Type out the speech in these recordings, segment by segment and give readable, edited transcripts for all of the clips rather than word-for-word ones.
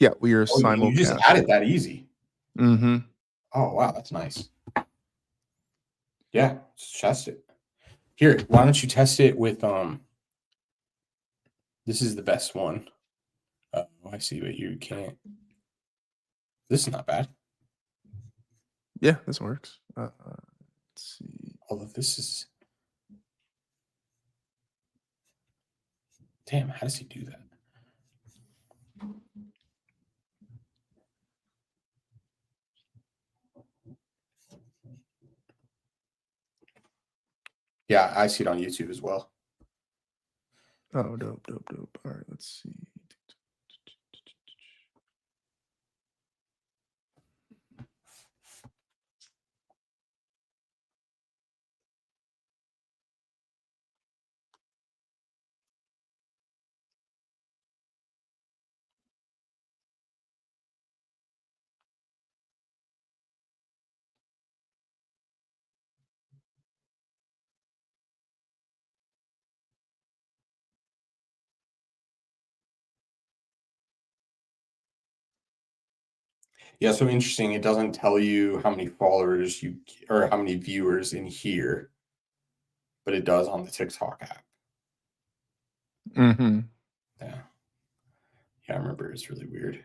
Yeah, we are Oh, you just simulcast. added that easy. Mm-hmm. Oh wow, that's nice. Yeah, let's test it. Here, why don't you test it with this is the best one. Oh, I see, but you can't. This is not bad. Yeah, this works. Let's see. Although this is. Damn, how does he do that? Yeah, I see it on YouTube as well. Oh, dope. All right, let's see. Yeah, so interesting. It doesn't tell you how many followers you or how many viewers in here, but it does on the TikTok app. Mm-hmm. Yeah. Yeah, I remember it's really weird.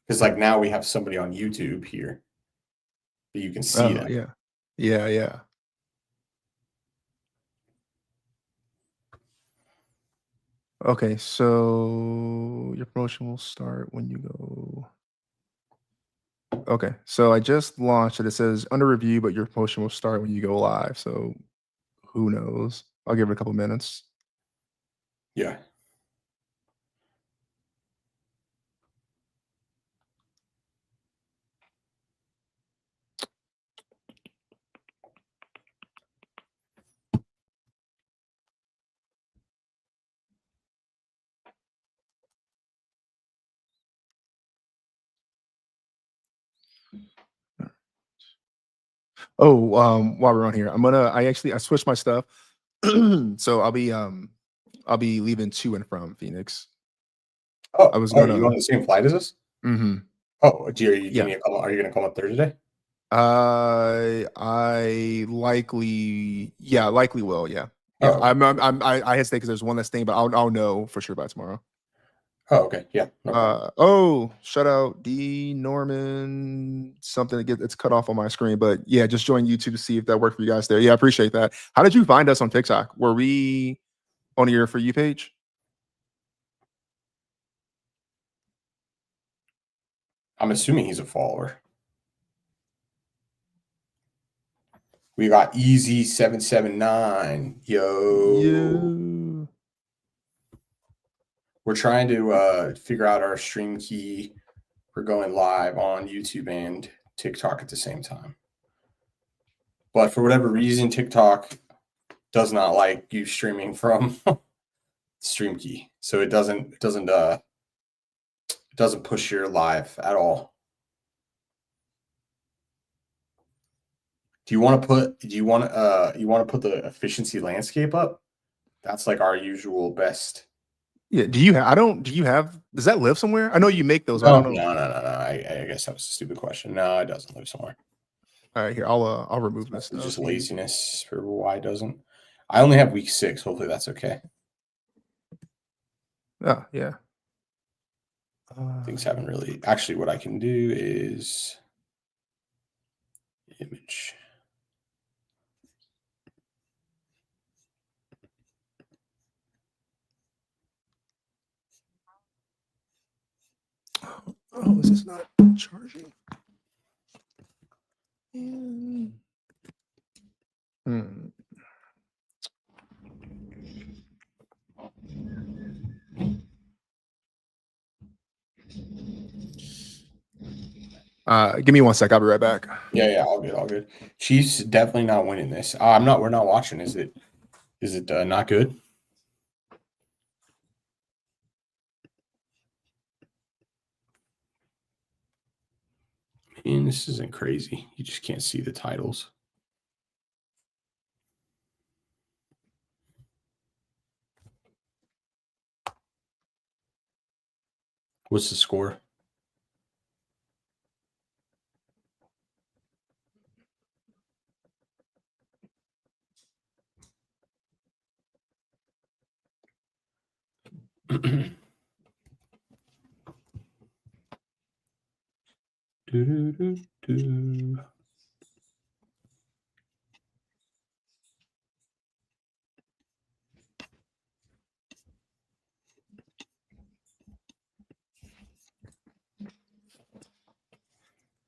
Because like now we have somebody on YouTube here, but you can see them. Yeah. Yeah. Okay, so your promotion will start when you go. Okay, so I just launched it. It says under review, but your promotion will start when you go live. So who knows? I'll give it a couple minutes. Yeah. Oh, while we're on here, I switched my stuff. So I'll be leaving to and from Phoenix. I was Are you gonna on the same flight as us? mm-hmm. Oh, are you Yeah. gonna come up Thursday? I likely will, yeah. Yeah, Oh, okay. I hesitate because there's one less thing, but I'll know for sure by tomorrow. Oh, okay. Yeah, no problem. Shout out D Norman. Something it's cut off on my screen, but yeah, just join YouTube to see if that worked for you guys there. Yeah, I appreciate that. How did you find us on TikTok? Were we on your For You page? I'm assuming he's a follower. We got Easy779. Yo. We're trying to figure out our stream key. We're going live on YouTube and TikTok at the same time. But for whatever reason, TikTok does not like you streaming from stream key. So it doesn't push your live at all. You want to put the efficiency landscape up? That's like our usual best. Yeah. Do you have does that live somewhere? I know you make those. No, I don't know. no. I guess that was a stupid question. No, it doesn't live somewhere. All right, here I'll remove this. It's just laziness for why it doesn't. I only have week 6. Hopefully that's okay. Oh, yeah. Things haven't really. Actually, what I can do is image. Oh, is this not charging? Give me 1 sec. I'll be right back. Yeah, all good. Chiefs definitely not winning this. We're not watching. Is it not good? Man, this isn't crazy. You just can't see the titles. What's the score? Do.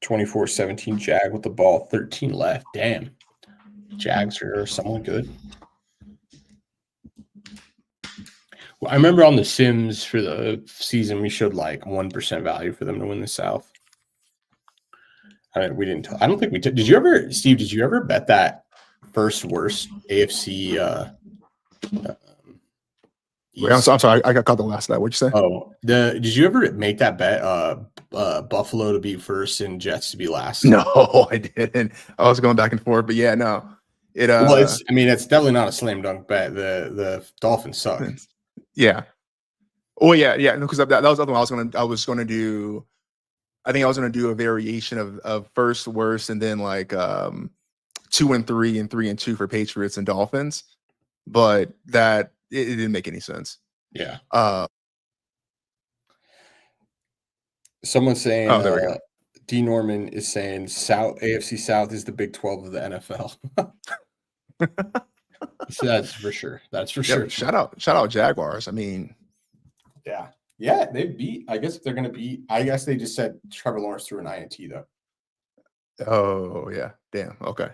24-17 Jag with the ball, 13 left. Damn. Jags are somewhat good. Well, I remember on The Sims for the season, we showed like 1% value for them to win the South. I mean, we didn't. I don't think we did. Did you ever, Steve? Did you ever bet that first worst AFC? Wait, I'm sorry. I got caught the last of that. What'd you say? Oh, did you ever make that bet? Buffalo to be first and Jets to be last. No, I didn't. I was going back and forth, but yeah, no. It well, it's definitely not a slam dunk bet. The Dolphins suck. Yeah. Oh yeah, because that was the other one I was gonna do. I think I was gonna do a variation of first worst and then like 2 and 3 and 3 and 2 for Patriots and Dolphins, but that it didn't make any sense. Yeah. Someone's saying there we go. D Norman is saying AFC South is the Big 12 of the NFL. So that's for sure. That's for sure. Shout out Jaguars. I mean, yeah, they beat. I guess they're gonna beat. I guess they just said Trevor Lawrence threw an INT though. Oh yeah, damn. Okay,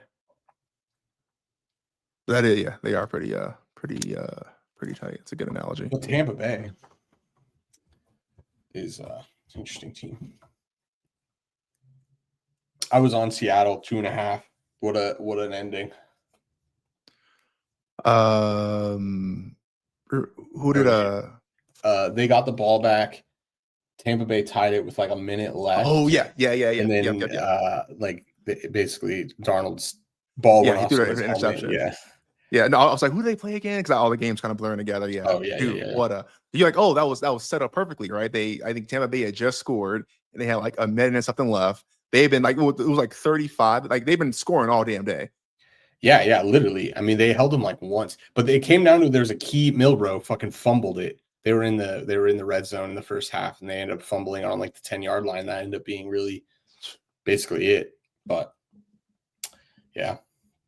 that is they are pretty tight. It's a good analogy. Well, Tampa Bay is an interesting team. I was on Seattle 2.5. What an ending. Who did they got the ball back. Tampa Bay tied it with like a minute left. Oh yeah. And then like basically Darnold's ball went off. He threw an interception. Yeah. No, I was like, who do they play again? Because all the games kind of blurring together. Yeah. Oh yeah. Dude, you're like, oh, that was set up perfectly, right? I think Tampa Bay had just scored and they had like a minute and something left. They've been like, it was like 35. Like they've been scoring all damn day. Yeah, literally. I mean, they held them like once, but it came down to there's a key. Milrow fucking fumbled it. They were in the red zone in the first half, and they ended up fumbling on like the 10-yard line. That ended up being really basically it. But yeah,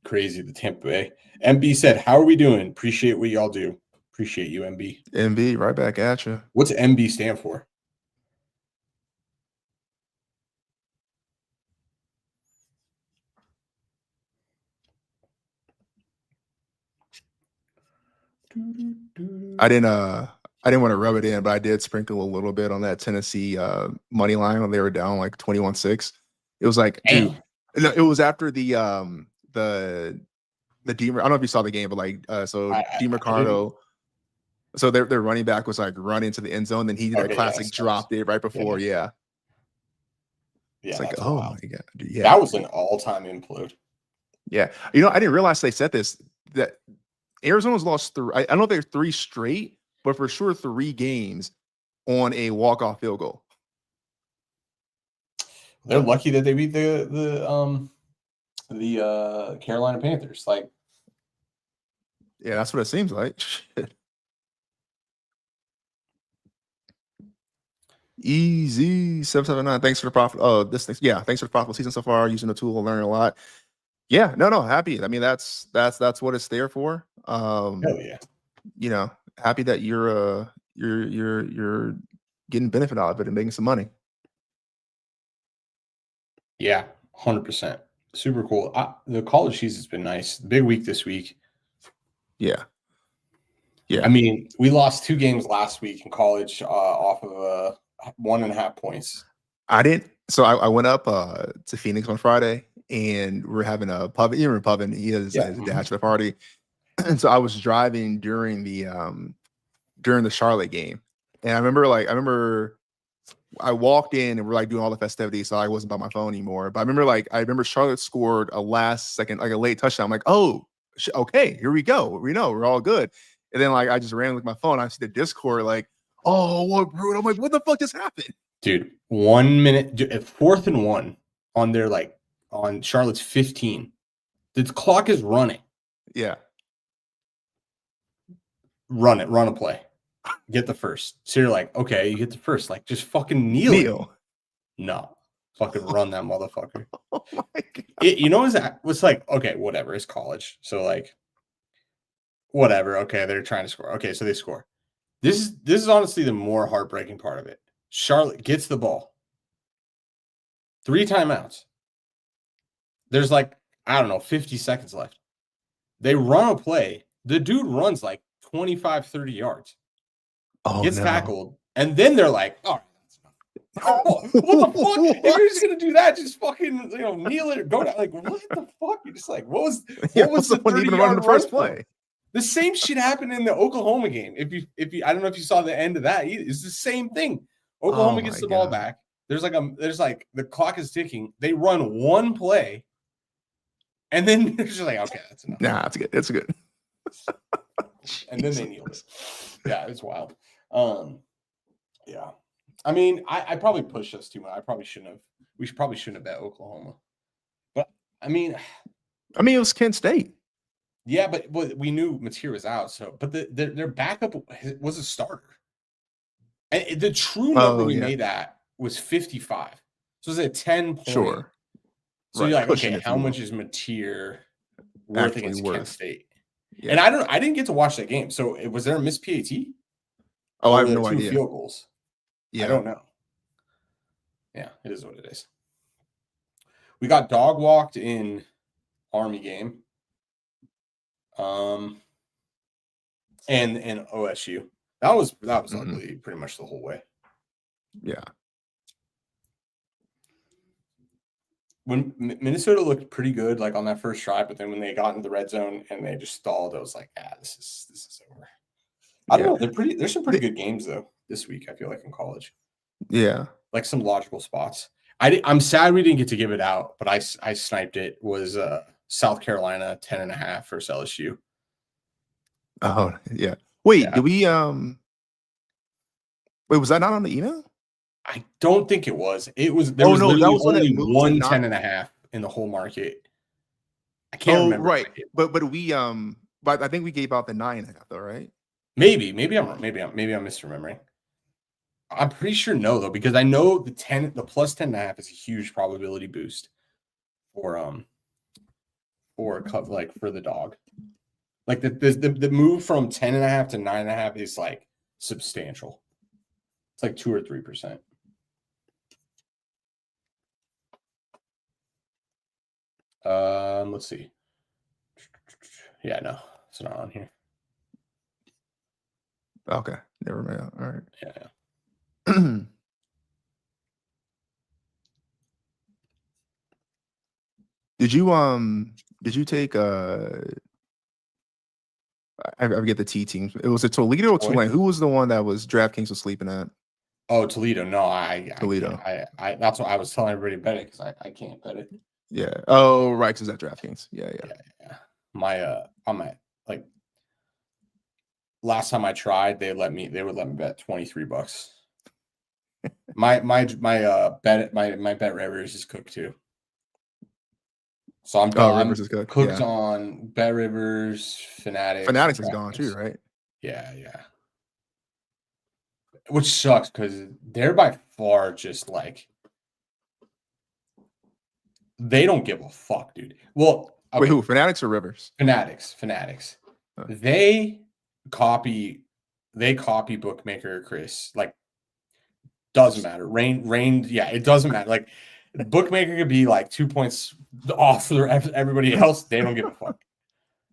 crazy. The Tampa Bay. MB said, "How are we doing? Appreciate what y'all do. Appreciate you, MB." MB, right back at you. What's MB stand for? I didn't want to rub it in, but I did sprinkle a little bit on that Tennessee money line when they were down like 21-6. It was like, dude, no, it was after the I don't know if you saw the game, but like DeMarcado. So their running back was like running to the end zone, then he did that classic drop there right before. Yeah. It's like, oh my god, dude, yeah. That was an all-time implode. Yeah. You know, I didn't realize they said this, that Arizona's lost I don't know if they're 3 straight, but for sure 3 games on a walk-off field goal. They're lucky that they beat the Carolina Panthers. Like, yeah, that's what it seems like. Shit. Easy 779. Thanks for the profit. Thanks for the profitable season so far. Using the tool, learning a lot. Yeah, no, happy. I mean, that's what it's there for. Hell yeah. You know, happy that you're getting benefit out of it and making some money. Yeah, 100%. Super cool. The college season's been nice. Big week this week. Yeah. I mean, we lost 2 games last week in college off of 1.5 points. I didn't. So I went up to Phoenix on Friday, and we're having a pub. You remember Pubin? He has his bachelor party, and so I was driving during the Charlotte game, and I remember I walked in and we're like doing all the festivities, so I wasn't by my phone anymore. But I remember Charlotte scored a last second, like a late touchdown. I'm like, oh, okay, here we go. We know we're all good. And then like I just ran with my phone. I see the Discord like, Oh, what, bro? I'm like, what the fuck just happened? Dude, 1 minute, at 4th and 1 on their on Charlotte's 15. The clock is running. Yeah. Run a play. Get the first. So you're like, okay, you get the first. Like, just fucking kneel. Kneel. No. Fucking run that motherfucker. Oh my god. You know what's like, okay, whatever. It's college. So like, whatever. Okay, they're trying to score. Okay, so they score. This is honestly the more heartbreaking part of it. Charlotte gets the ball. 3 timeouts. There's like, I don't know, 50 seconds left. They run a play. The dude runs like 25, 30 yards. Oh, Gets no. tackled. And then they're like, all right, that's enough. Oh, what the fuck? If you're just gonna do that, just fucking kneel it or go down. Like, what the fuck? You're just like, what was the point even running the first play? The same shit happened in the Oklahoma game. If you I don't know if you saw the end of that either. It's the same thing. Oklahoma gets the ball back. There's like the clock is ticking. They run one play, and then they're just like, okay, that's enough. Nah, it's good. It's good. And then they kneel it. Yeah, it's wild. Yeah. I mean, I probably pushed us too much. I probably shouldn't have. We probably shouldn't have bet Oklahoma. But I mean, it was Kent State. Yeah, but we knew Mateer was out. So, but their backup was a starter, and the true number we made that was 55. So it was a 10 point. Sure. So right. You're like, okay, how much is Mateer worth against Kent State? Yeah. And I didn't get to watch that game. So was there a missed PAT? Oh, I have no idea. 2 field goals. Yeah. I don't know. Yeah, it is what it is. We got dog walked in Army game. And OSU. That was ugly pretty much the whole way. Yeah. When Minnesota looked pretty good, like on that first drive, but then when they got into the red zone and they just stalled, I was like, this is over. I don't know. There's some pretty good games though this week, I feel like, in college. Yeah. Like some logical spots. I'm sad we didn't get to give it out, but I sniped it. Was South Carolina 10.5 versus LSU. Oh, yeah. Wait, did we wait, was that not on the email? I don't think it was. It was that was only one 10.5 in the whole market. I can't remember. Right. But we but I think we gave out the 9.5 though, right? Maybe I'm misremembering. I'm pretty sure no though, because I know the plus 10.5 is a huge probability boost for the dog. Like the move from 10.5 to 9.5 is like substantial. It's like 2 or 3%. Let's see. Yeah, no, it's not on here. Okay, never mind. All right. Yeah. Did you take I forget the T teams. It was a Toledo or Tulane. Who was the one that was DraftKings was sleeping at? Oh, Toledo. No, Toledo. I that's what I was telling everybody to bet it because I can't bet it. Yeah. Oh, right. Because that DraftKings. Yeah. I'm at like last time I tried, they would let me bet $23. my bet Rivers is cooked too. So I'm Rivers is cooked on Bet Rivers, Fanatics. Fanatics is gone too, right? Yeah. Which sucks because they're by far just like they don't give a fuck, dude. Well, okay. Wait, who? Fanatics or Rivers? Fanatics. Huh. They copy bookmaker Chris. Like, doesn't matter. Rain. Yeah, it doesn't matter. Like, bookmaker could be like 2 points off for everybody else. They don't give a fuck.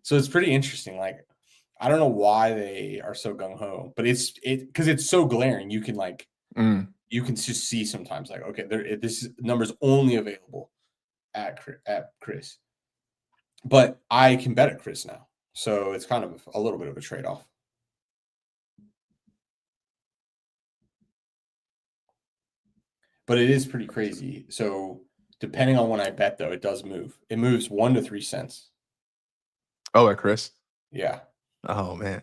So it's pretty interesting. Like, I don't know why they are so gung ho, but it's because it's so glaring. You can you can just see sometimes like, okay, this number's only available at Chris, but I can bet at Chris now, so it's kind of a little bit of a trade off. But it is pretty crazy. So depending on when I bet, though, it does move. It moves 1 to 3 cents. Oh, at Chris? Yeah. Oh, man.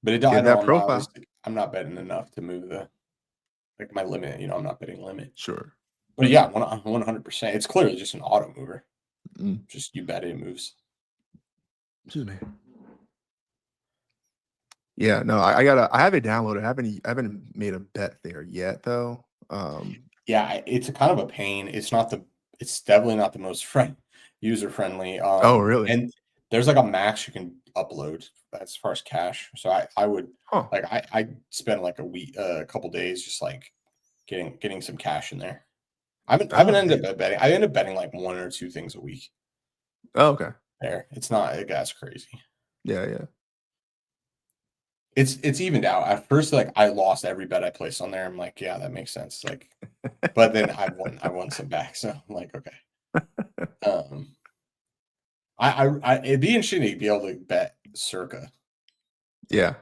But I Get know that profile. I'm not betting enough to move my limit. I'm not betting limit. Sure. But yeah, 100%. It's clearly just an auto mover. Mm. Just you bet it moves. Excuse me. Yeah, no, I have it downloaded. I haven't made a bet there yet though. Yeah, it's a kind of a pain. It's definitely not the most user friendly. Oh, really? And there's like a max you can upload as far as cash. So I would Huh. like I spend like a couple days just like getting some cash in there. I haven't Oh, ended yeah. up betting. I end up betting like 1 or 2 things a week Oh, okay. there. It's not that's crazy. Yeah, yeah. It's evened out. At first, like I lost every bet I placed on there. I'm like, yeah, that makes sense. Like, but then I won some back. So I'm like, okay. It'd be interesting to be able to bet Circa. Yeah.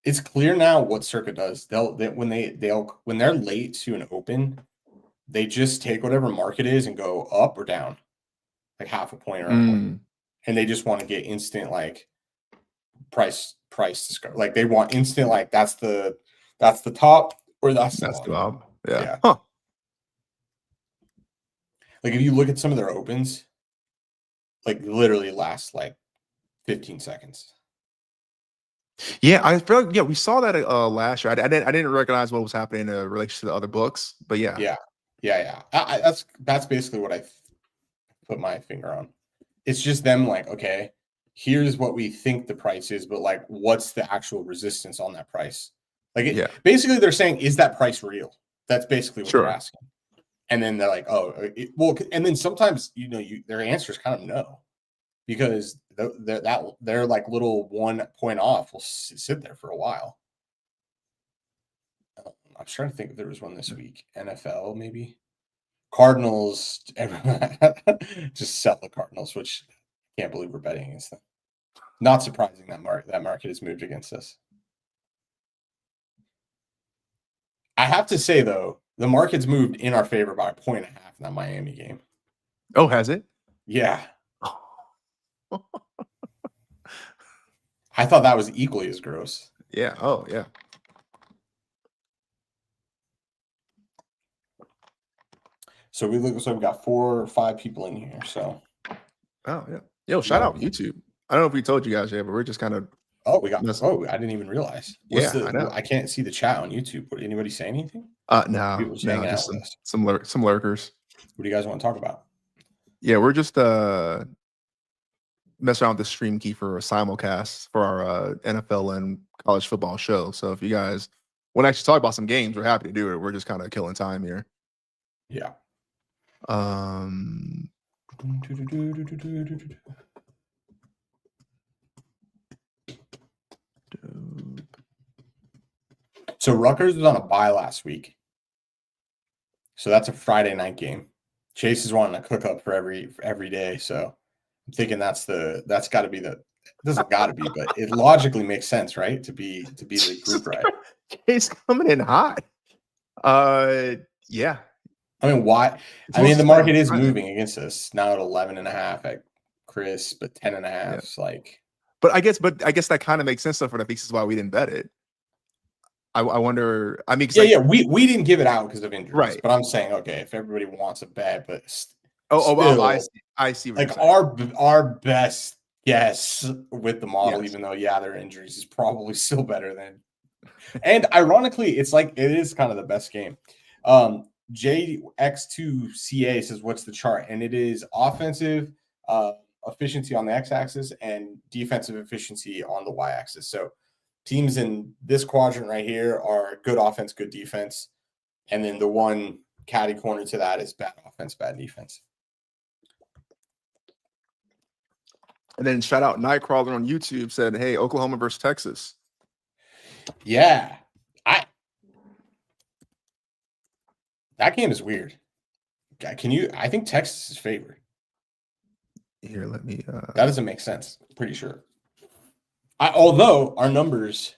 It's clear now what Circa does. When they're late to an open, they just take whatever market is and go up or down, like half a point or a point, Mm, and they just want to get instant like price discovery. Like they want instant like that's the top or that's the that's the bottom. Bob. Yeah. Yeah. Huh. Like if you look at some of their opens, like literally last like 15 seconds. Yeah, I feel like we saw that last year. I didn't recognize what was happening in relation to the other books, but yeah. Yeah. That's basically what I put my finger on. It's just them like, okay, here's what we think the price is, but like, what's the actual resistance on that price? Like, basically, they're saying, is that price real? That's basically what they're asking. And then they're like, oh, well, and then sometimes their answer is kind of no, because they're like little 1 point off will sit there for a while. I'm trying to think if there was one this week. NFL maybe. Cardinals, just sell the Cardinals, which I can't believe we're betting against them. Not surprising that market has moved against us. I have to say though, the market's moved in our favor by 1.5 in that Miami game. Oh, has it? Yeah. I thought that was equally as gross. Yeah. Oh, yeah. So we've got 4 or 5 people in here. So oh yeah. Yo, shout out YouTube. I don't know if we told you guys yet, but we're just kind of I didn't even realize. I know. I can't see the chat on YouTube. Would anybody say anything? No, just some lurkers. What do you guys want to talk about? Yeah, we're just messing around with the stream key for a simulcast for our NFL and college football show. So if you guys want to actually talk about some games, we're happy to do it. We're just kind of killing time here. Yeah. So Rutgers was on a bye last week. So that's a Friday night game. Chase is wanting to cook up for every day. So I'm thinking that's got to be it doesn't got to be, but it logically makes sense, right? To be the group ride. Chase coming in hot. Yeah. I mean, why? The market is moving against us now at 11.5 at Chris, but 10.5 is like. But I guess that kind of makes sense though for the thesis why we didn't bet it. I wonder. I mean, we didn't give it out because of injuries, right? But I'm saying, okay, if everybody wants a bet, but I see. What like our best guess with the model, even though there are injuries, is probably still better than. And ironically, it's like it is kind of the best game. JX2CA says, "What's the chart?" And it is offensive efficiency on the x-axis and defensive efficiency on the y-axis. So teams in this quadrant right here are good offense, good defense. And then the one catty corner to that is bad offense, bad defense. And then shout out Nightcrawler on YouTube said, "Hey, Oklahoma versus Texas." Yeah. That game is weird. I think Texas is favored. Here, let me. That doesn't make sense. I'm pretty sure. Although our numbers.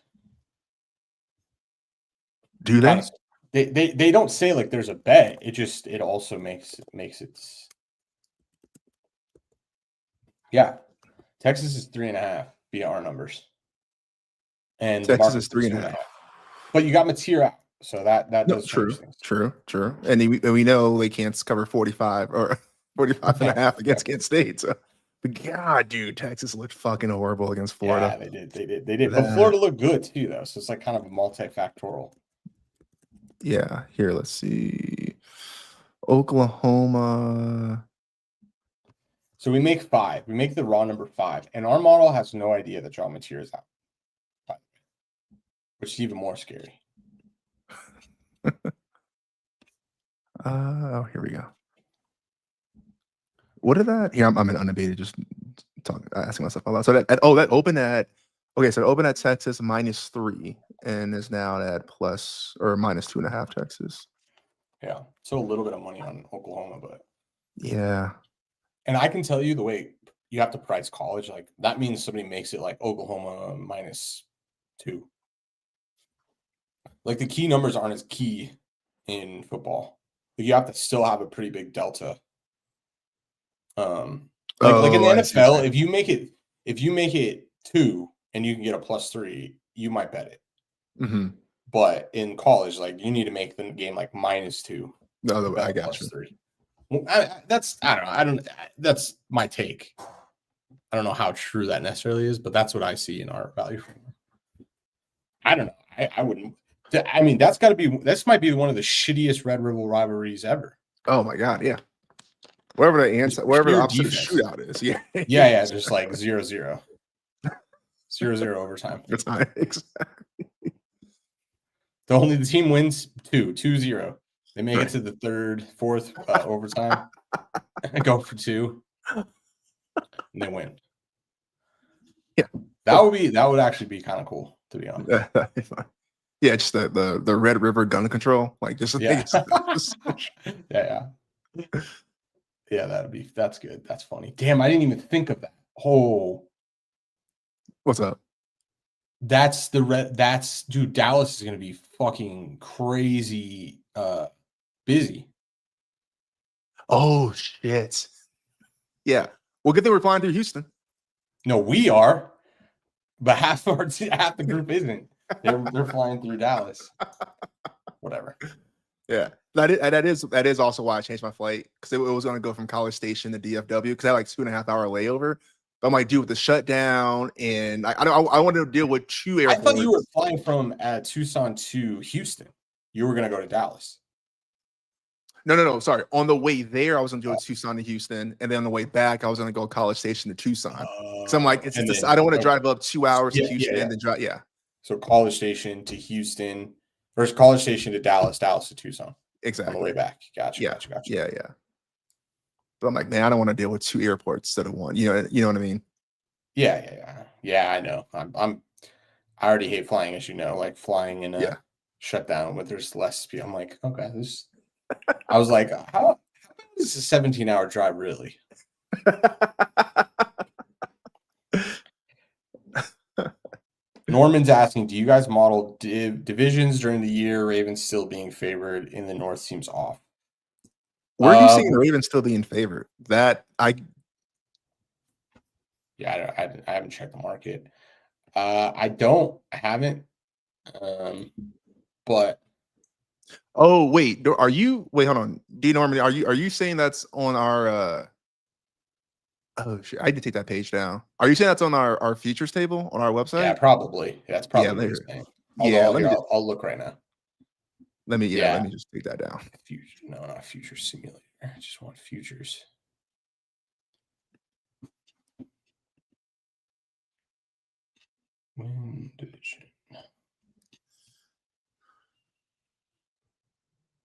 Do they? They don't say like there's a bet. It also makes it. Yeah. Texas is 3.5 via our numbers. and the Texas market's is 3.5. 2.5. But you got Mateer out, so that No, does true, change things. true, true. And we know they can't cover 45 or 45 and a half against Kent State. So, but God, dude, Texas looked fucking horrible against Florida. Yeah, they did. But Florida looked good too, though. So it's like kind of a multifactorial. Yeah, here, let's see. Oklahoma. So we make 5. We make the raw number 5, and our model has no idea that John Mateer is out, which is even more scary. Oh, here we go. What did that? Here, I'm unabated, just asking myself out loud. So that opened at so it opened at Texas -3 and is now at plus or -2.5 Texas. Yeah, so a little bit of money on Oklahoma, but yeah. And I can tell you the way you have to price college, like that means somebody makes it like Oklahoma -2. Like the key numbers aren't as key in football. You have to still have a pretty big delta. Like in the NFL, if you make it 2 and you can get a +3, you might bet it. Mm-hmm. But in college, like you need to make the game like -2. No, I got you. +3. Well, I don't know. That's my take. I don't know how true that necessarily is, but that's what I see in our value framework. I don't know. I wouldn't. I mean, this might be one of the shittiest Red River rivalries ever. Oh my God, yeah. Wherever the opposite of shootout is, yeah. Yeah, just like 0-0. 0-0 overtime. That's not exactly. The team wins 2-0. They make it to the 3rd, 4th overtime and go for 2. And they win. Yeah. That would actually be kind of cool, to be honest. Yeah, just the Red River gun control. Like just yeah. yeah. Yeah, that's good. That's funny. Damn, I didn't even think of that. Oh. What's up? That's dude, Dallas is gonna be fucking crazy busy. Oh shit. Yeah. Well, good thing we're flying through Houston. No, we are, but half the group isn't. They're flying through Dallas. Whatever. Yeah. That is also why I changed my flight, because it was going to go from College Station to DFW, because I had like 2.5 hour layover. But I'm like, dude, with the shutdown, and I wanted to deal with 2 airports. I thought you were flying from Tucson to Houston. You were going to go to Dallas. No. Sorry. On the way there, I was going to go to Tucson to Houston, and then on the way back, I was going to go College Station to Tucson. So I'm like, I don't want to drive up 2 hours to Houston and then drive. Yeah. So College Station to Houston, versus College Station to Dallas, Dallas to Tucson. Exactly. On the way back. Gotcha. Yeah. But I'm like, man, I don't want to deal with 2 airports instead of 1. You know what I mean? Yeah. I know. I already hate flying, as you know, like flying in a shutdown where there's less speed. I'm like, okay, I was like, how is this a 17-hour drive really? Norman's asking, do you guys model divisions during the year? Ravens still being favored in the North seems off. Where are you seeing the Ravens still being favored? I haven't checked the market. I haven't. But wait, hold on. D Norman, are you saying that's on our oh shit, I need to take that page down. Are you saying that's on our futures table on our website? Yeah, probably. That's probably what you're saying. I'll look right now. Let me just take that down. No, not future simulator. I just want futures.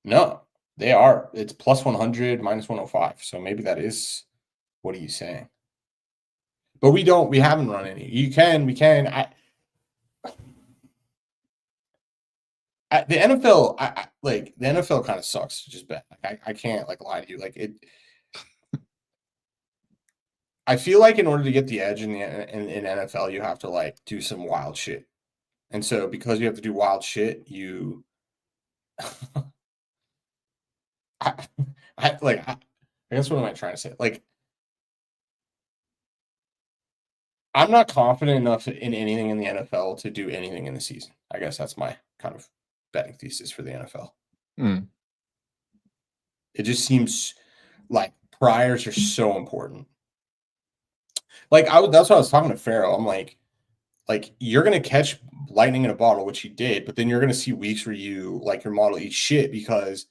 No, they are. It's plus 100, minus 105. So maybe that is. What are you saying? But we haven't run any. We can. The NFL, the NFL kind of sucks to just bet. Like, I can't lie to you. Like it. I feel like in order to get the edge in NFL, you have to do some wild shit, and so because you have to do wild shit, you. I guess what am I trying to say? I'm not confident enough in anything in the NFL to do anything in the season. I guess that's my kind of betting thesis for the NFL. Mm. It just seems like priors are so important. Like that's what I was talking to Farrell. I'm like you're gonna catch lightning in a bottle, which you did, but then you're gonna see weeks where you like your model eats shit because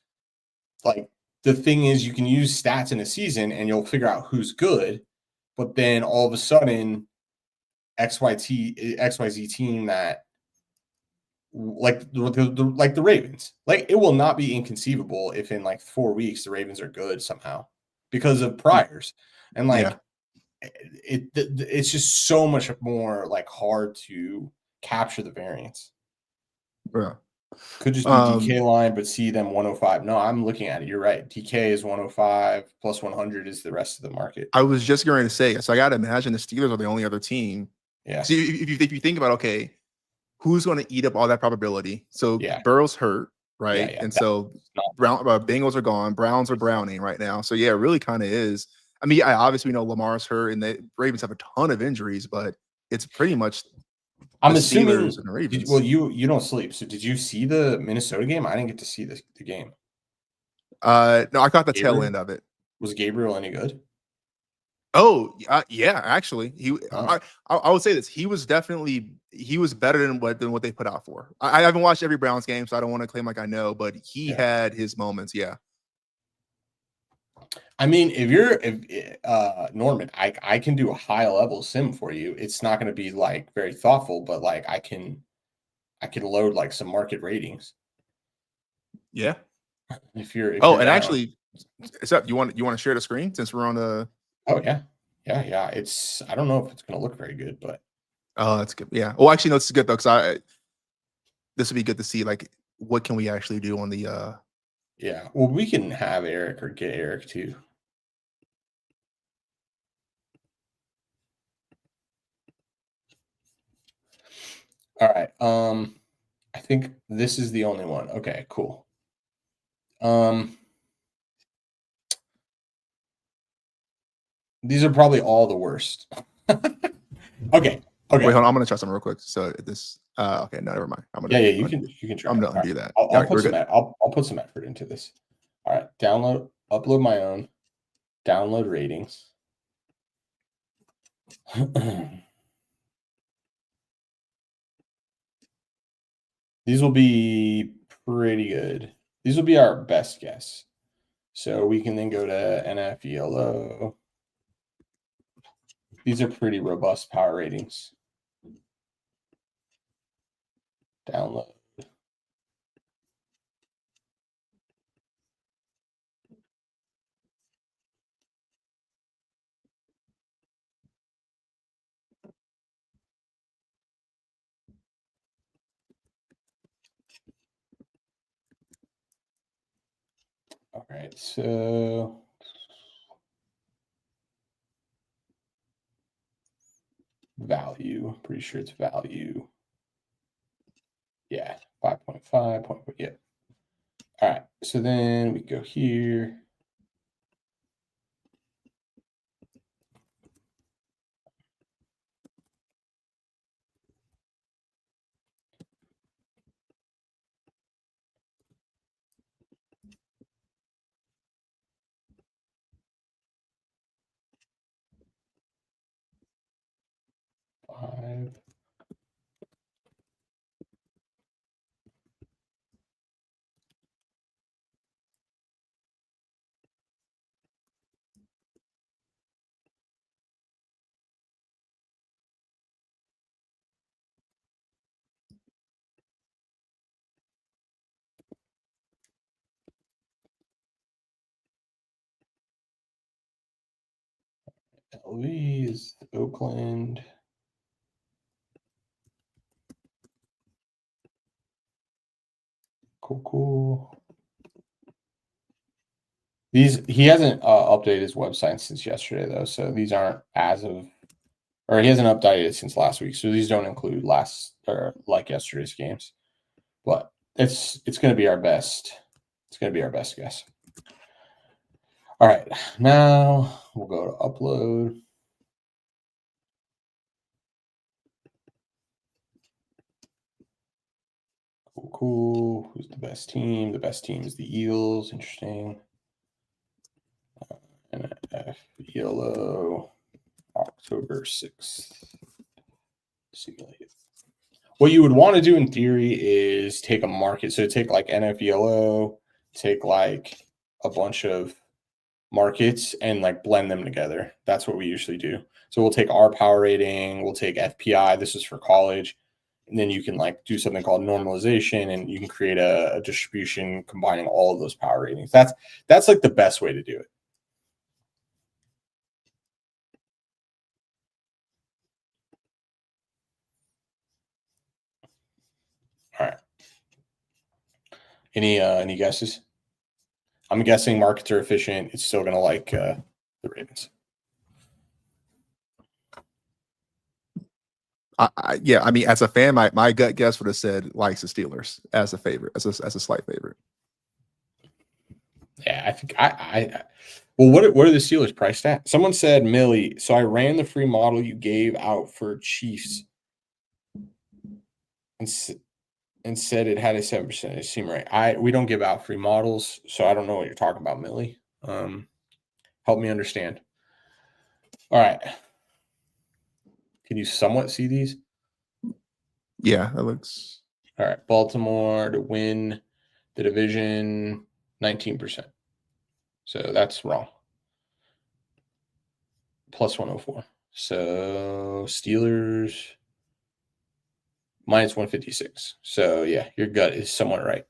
like the thing is you can use stats in a season and you'll figure out who's good, but then all of a sudden XYZ team that like the Ravens, like it will not be inconceivable if in like 4 weeks the Ravens are good somehow because of priors and like it's just so much more like hard to capture the variance. Yeah. Could just be DK line, but see them 105. No, I'm looking at it. You're right. DK is 105 plus 100 is the rest of the market. I was just going to say, so I got to imagine the Steelers are the only other team. Yeah. So if you think about, okay, who's going to eat up all that probability? So Yeah. Burrow's hurt, right? Yeah, and so Bengals are gone. Browns are browning right now. So yeah, it really kind of is. I mean, obviously we know Lamar's hurt and the Ravens have a ton of injuries, but it's pretty much I'm assuming Steelers and the Ravens. You don't sleep. So did you see the Minnesota game? I didn't get to see the game. No, I caught the tail end of it. Was Gabriel any good? Oh, yeah, actually, I would say this. He was better than what they put out for. I haven't watched every Browns game, so I don't want to claim like I know, but he had his moments. Yeah. I mean, if Norman, I can do a high level sim for you. It's not going to be like very thoughtful, but like I can load like some market ratings. Yeah. If you're and actually, except you want to share the screen since we're on the. Oh yeah. It's I don't know if it's going to look very good, but oh, that's good. Yeah. Well, actually, no, it's good though because this would be good to see like what can we actually do on the. Yeah. Well, we can have Eric or get Eric too. All right. I think this is the only one. Okay, cool. These are probably all the worst. Okay. Wait, hold on. I'm gonna try something real quick. So this. Okay, no, never mind. I'm gonna. You can try. I'm gonna do that. I'll put some effort into this. All right. Upload my own. Download ratings. These will be pretty good. These will be our best guess. So we can then go to NF Yellow. These are pretty robust power ratings. Download. All right, so value, pretty sure it's value. Yeah, 5.5. Yeah. All right, so then we go here. Five. LV is Oakland. Cool. He hasn't updated his website since yesterday though, so these aren't he hasn't updated it since last week, so these don't include yesterday's games. But it's going to be our best. It's going to be our best guess. All right, now we'll go to upload. Cool. Who's the best team? The best team is the Eels. Interesting. NF Yellow, October 6th. Simulated. What you would want to do in theory is take a market. So take like NF Yellow, take like a bunch of markets and like blend them together. That's what we usually do. So we'll take our power rating, we'll take FPI. This is for college. And then you can like do something called normalization, and you can create a distribution combining all of those power ratings. That's like the best way to do it. All right. Any guesses? I'm guessing markets are efficient. It's still going to like the Ravens. Yeah, I mean, as a fan, my gut guess would have said likes the Steelers as a favorite, as a slight favorite. Yeah, I think well, what are the Steelers priced at? Someone said Millie. So I ran the free model you gave out for Chiefs, and said it had a 7%. It seemed right. We don't give out free models, so I don't know what you're talking about, Millie. Help me understand. All right. Can you somewhat see these? Yeah, that looks. All right. Baltimore to win the division, 19%. So that's wrong. Plus 104. So Steelers minus 156. So yeah, your gut is somewhat right.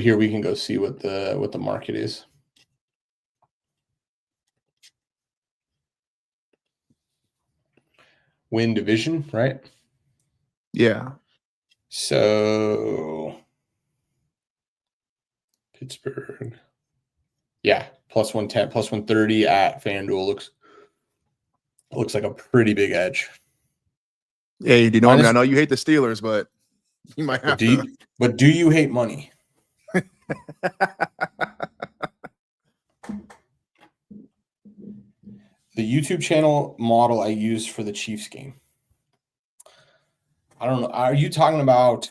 Here we can go see what the market is. Win division, right? Yeah. So Pittsburgh. Yeah, plus 110, plus 130 at FanDuel looks like a pretty big edge. Hey, Norman, I know you hate the Steelers, but you might have to. But do you hate money? The YouTube channel model I used for the Chiefs game. I don't know. Are you talking about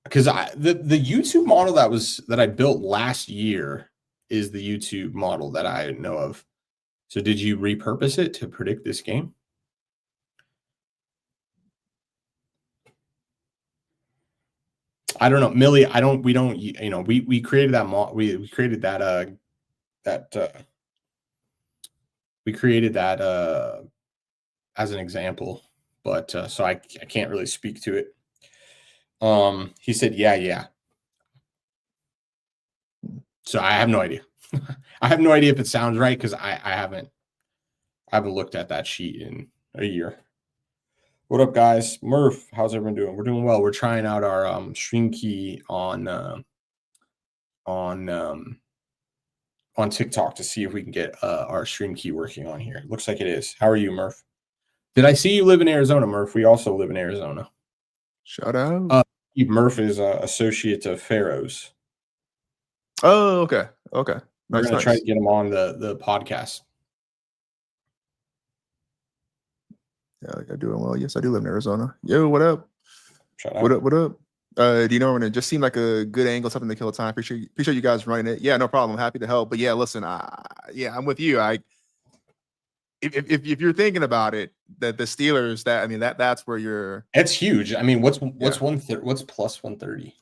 because the YouTube model that I built last year is the YouTube model that I know of. So did you repurpose it to predict this game? I don't know, Millie. We created that we created that we created that as an example, but so I can't really speak to it. He said, yeah. So I have no idea. I have no idea if it sounds right because I haven't looked at that sheet in a year. What up, guys? Murph, how's everyone doing? We're doing well. We're trying out our stream key on TikTok to see if we can get our stream key working on here. Looks like it is. How are you, Murph? Did I see you live in Arizona, Murph? We also live in Arizona. Shout out. Murph is associate of Pharaohs. Oh, okay. Okay. We're going to try to get him on the podcast. Yeah, you're doing well. Yes, I do live in Arizona. Yo, what up? Shout out. What up? Do you know when it just seemed like a good angle, something to kill time? Appreciate you guys running it. Yeah, no problem. Happy to help. But yeah, listen, I'm with you. If you're thinking about it, that the Steelers, that's where you're. It's huge. I mean, what's plus 130?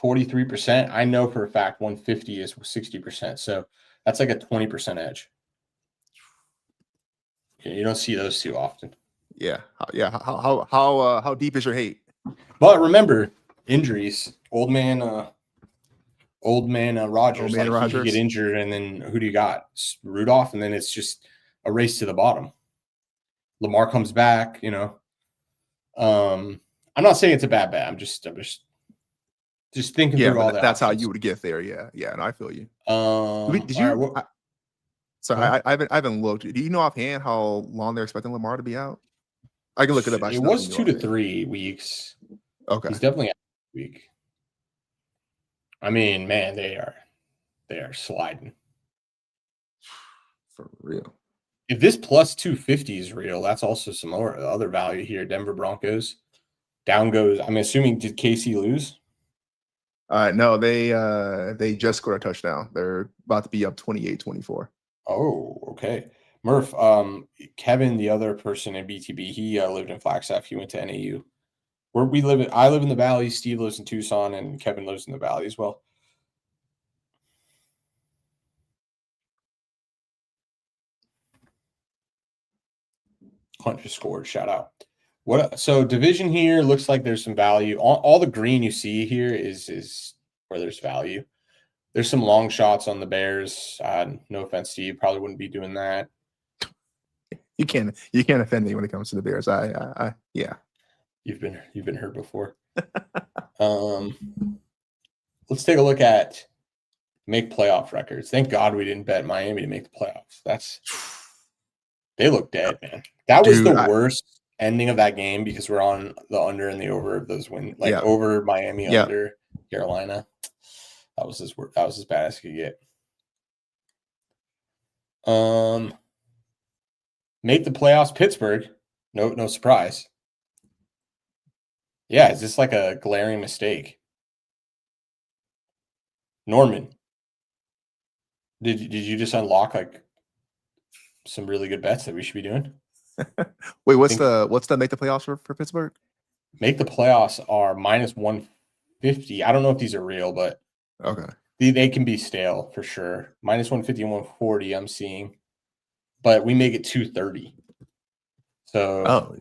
%. I know for a fact 150 is 60%. So that's like a 20% edge. Yeah, you don't see those too often. Yeah. How deep is your hate? But remember, injuries. Old man Rodgers. He get injured, and then who do you got? Rudolph, and then it's just a race to the bottom. Lamar comes back. I'm not saying it's a bad bet. I'm just thinking through all that. That's how you would get there. Yeah, and I feel you. Did you? I haven't looked. Do you know offhand how long they're expecting Lamar to be out? I can look it up. It was 2 to 3 weeks. Okay, he's definitely out a week. I mean, man, they are sliding. For real. If this plus 250 is real, that's also some other value here. Denver Broncos. Down goes. I'm assuming, did KC lose? No, they just scored a touchdown. They're about to be up 28-24. Oh, okay. Murph, Kevin, the other person in BTB, he lived in Flagstaff. He went to NAU. I live in the Valley. Steve lives in Tucson, and Kevin lives in the Valley as well. Hunt just scored. Shout out. So division here looks like there's some value. All the green you see here is where there's value. There's some long shots on the Bears. No offense, Steve, probably wouldn't be doing that. You can't offend me when it comes to the Bears. Yeah. You've been hurt before. Let's take a look at make playoff records. Thank God we didn't bet Miami to make the playoffs. They look dead, man. That was the worst ending of that game because we're on the under and the over of those wins, over Miami, under Carolina. That was as bad as it could get. Make the playoffs, Pittsburgh. No surprise. Yeah, is this like a glaring mistake? Norman, did you just unlock like some really good bets that we should be doing? Wait, what's the make the playoffs for Pittsburgh? Make the playoffs are minus 150. I don't know if these are real, but okay, they can be stale for sure. Minus 150 and 140, I'm seeing, but we make it 230. So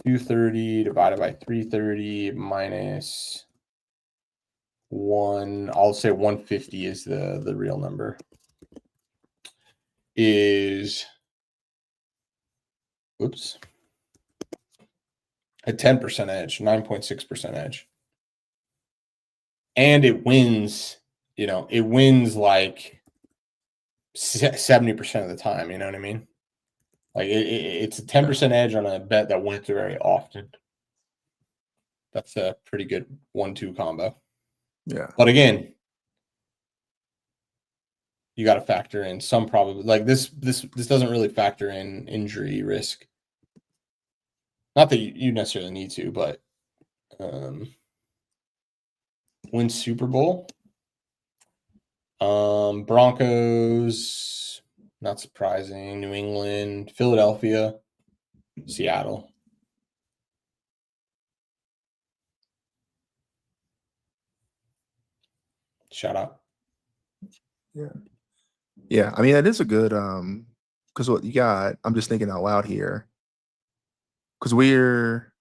230 divided by 330 minus 1. I'll say 150 is the real number. Is a 10% edge, 9.6% edge. And it wins, it wins like 70% of the time, you know what I mean? Like it's a 10% edge on a bet that wins very often. That's a pretty good 1-2 combo. Yeah. But again, you got to factor in some probability. Like this doesn't really factor in injury risk. Not that you necessarily need to, but win Super Bowl. Broncos, not surprising. New England, Philadelphia, Seattle. Shout out. Yeah. I mean, that is a good because what you got, I'm just thinking out loud here. Because we're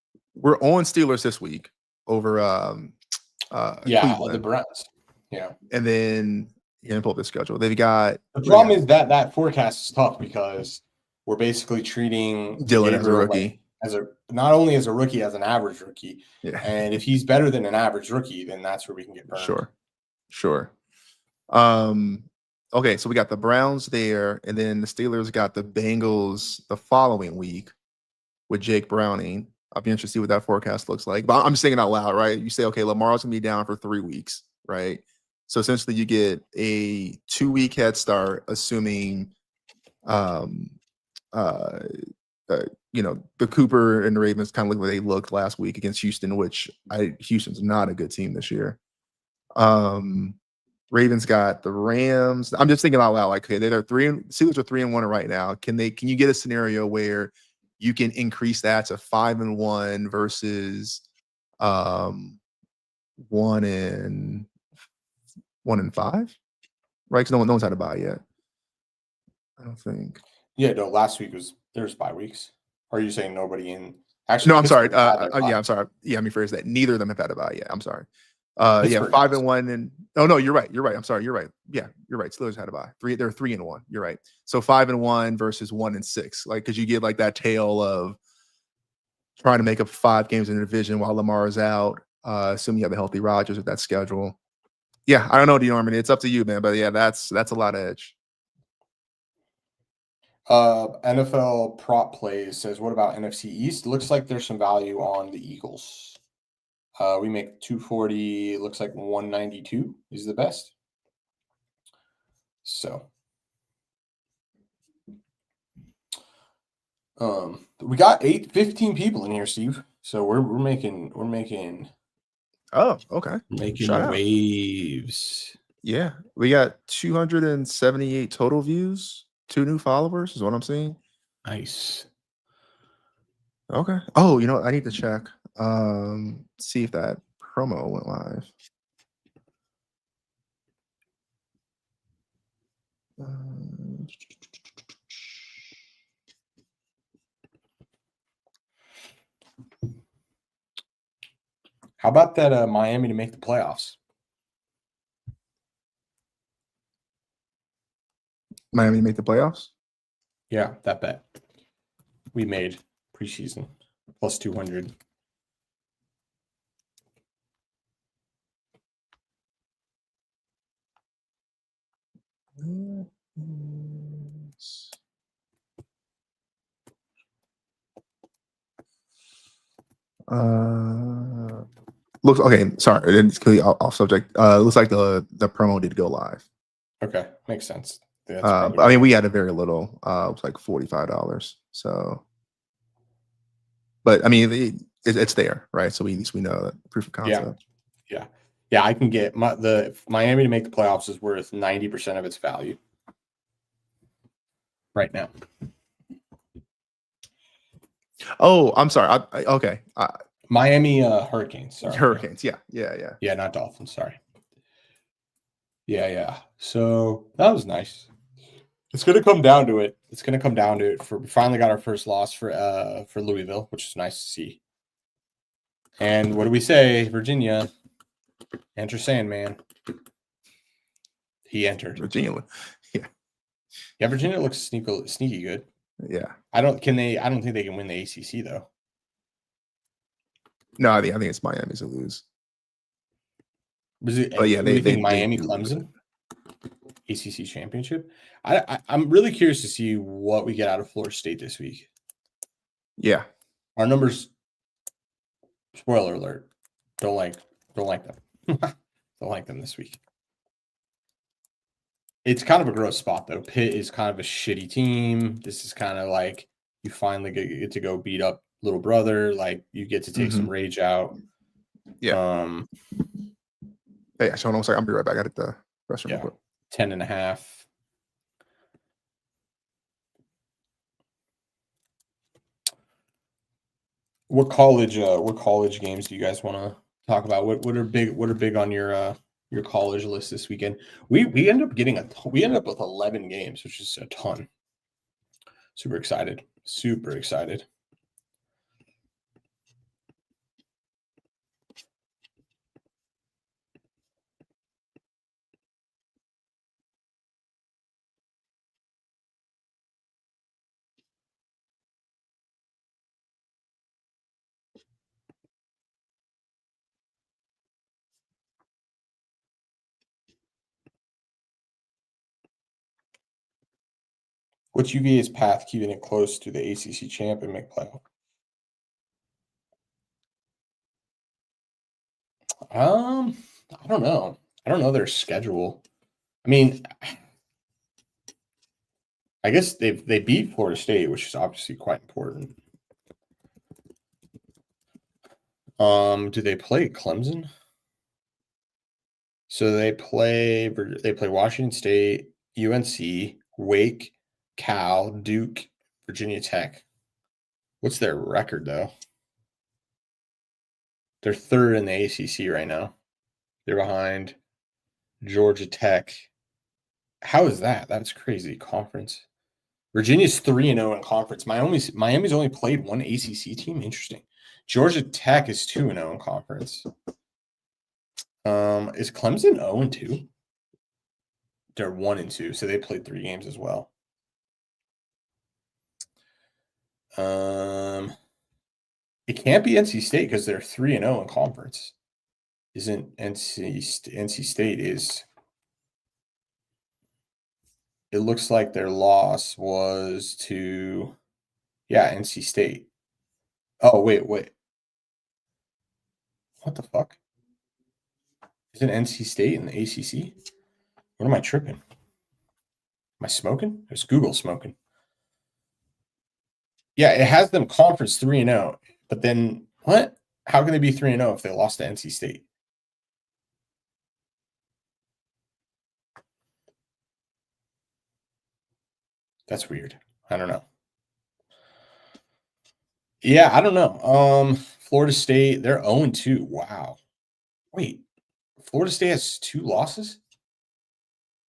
on Steelers this week over Cleveland. The Browns. Yeah. And then pull up the schedule. They've got the problem is that forecast is tough because we're basically treating Dylan as a rookie. Not only as a rookie, as an average rookie. Yeah. And if he's better than an average rookie, then that's where we can get burned. Sure. Okay, so we got the Browns there, and then the Steelers got the Bengals the following week with Jake Browning. I'll be interested to see what that forecast looks like. But I'm just thinking out loud, right? You say, okay, Lamar's gonna be down for 3 weeks, right? So essentially you get a 2-week head start, assuming the Cooper and the Ravens kind of look where they looked last week against Houston, which Houston's not a good team this year. Ravens got the Rams. I'm just thinking out loud, like, okay, Steelers are 3-1 right now. Can you get a scenario where you can increase that to 5-1 versus 1-5, right? Because no one's had a bye yet. I don't think. Yeah, no. Last week there's bye weeks. Or are you saying nobody in? Actually, no, I'm sorry. I'm sorry. Yeah, let me phrase that. Neither of them have had a bye yet. I'm sorry. 5-1 and no, you're right. I'm sorry. You're right. Yeah, you're right. Steelers had a bye. They're 3-1. You're right. So 5-1 versus 1-6. Like, because you get like that tail of trying to make up 5 games in the division while Lamar is out. Assuming you have a healthy Rodgers with that schedule. Yeah, I don't know, DeNorman. It's up to you, man. But yeah, that's a lot of edge. NFL prop plays says, what about NFC East? Looks like there's some value on the Eagles. We make 240. Looks like 192 is the best. So We got 15 people in here, Steve. So we're making Oh, okay. Shout out. waves. Yeah, we got 278 total views, 2 new followers is what I'm seeing. Nice. Okay. Oh, you know what? I need to check. See if that promo went live. How about that Miami to make the playoffs? Miami make the playoffs? Yeah, that bet we made preseason plus 200. Looks okay. Sorry, it's clearly off subject. Looks like the promo did go live. Okay, makes sense. That's But I mean, we had a very little. It was like $45. So, but I mean, it's there, right? So we at least we know that proof of concept. Yeah. I can get the Miami to make the playoffs is worth 90% of its value right now. Oh, I'm sorry. Okay. Miami Hurricanes. Sorry. Hurricanes. Yeah. Yeah, not Dolphins. Sorry. Yeah. So that was nice. It's gonna come down to it. We finally got our first loss for Louisville, which is nice to see. And what do we say, Virginia? Enter Sandman. He entered. Virginia. Yeah, Virginia looks sneaky good. Yeah. I don't think they can win the ACC though. No, I think it's Miami's to lose. But yeah, they think Miami Clemson ACC championship. I'm really curious to see what we get out of Florida State this week. Yeah, our numbers. Spoiler alert: don't like them. Don't like them this week. It's kind of a gross spot though. Pitt is kind of a shitty team. This is kind of like you finally get to go beat up little brother. Like you get to take some rage out. Yeah. Hey, hold on a second. I'll be right back. I got the restroom. Yeah. 10.5. What college games do you guys want to talk about? What are big on your college list this weekend? We end up with 11 games, which is a ton. Super excited. What's UVA's path keeping it close to the ACC champ and make playoff? I don't know. I don't know their schedule. I mean, I guess they beat Florida State, which is obviously quite important. Do they play Clemson? So they play Washington State, UNC, Wake, Cal, Duke, Virginia Tech. What's their record though? They're third in the ACC right now. They're behind Georgia Tech. How is that? That's crazy. Conference. Virginia's 3-0 in conference. Miami's only played one ACC team. Interesting. Georgia Tech is 2-0 in conference. Is Clemson 0-2? They're 1-2, so they played 3 games as well. It can't be NC State because they're 3-0 in conference. Isn't NC State is? It looks like their loss was to, NC State. Oh wait. What the fuck? Isn't NC State in the ACC? What am I tripping? Am I smoking? There's Google smoking. Yeah, it has them conference 3-0, but then what? How can they be 3-0 if they lost to NC State? That's weird. I don't know. Yeah, I don't know. Florida State, they're 0-2. Wow. Wait, Florida State has 2 losses?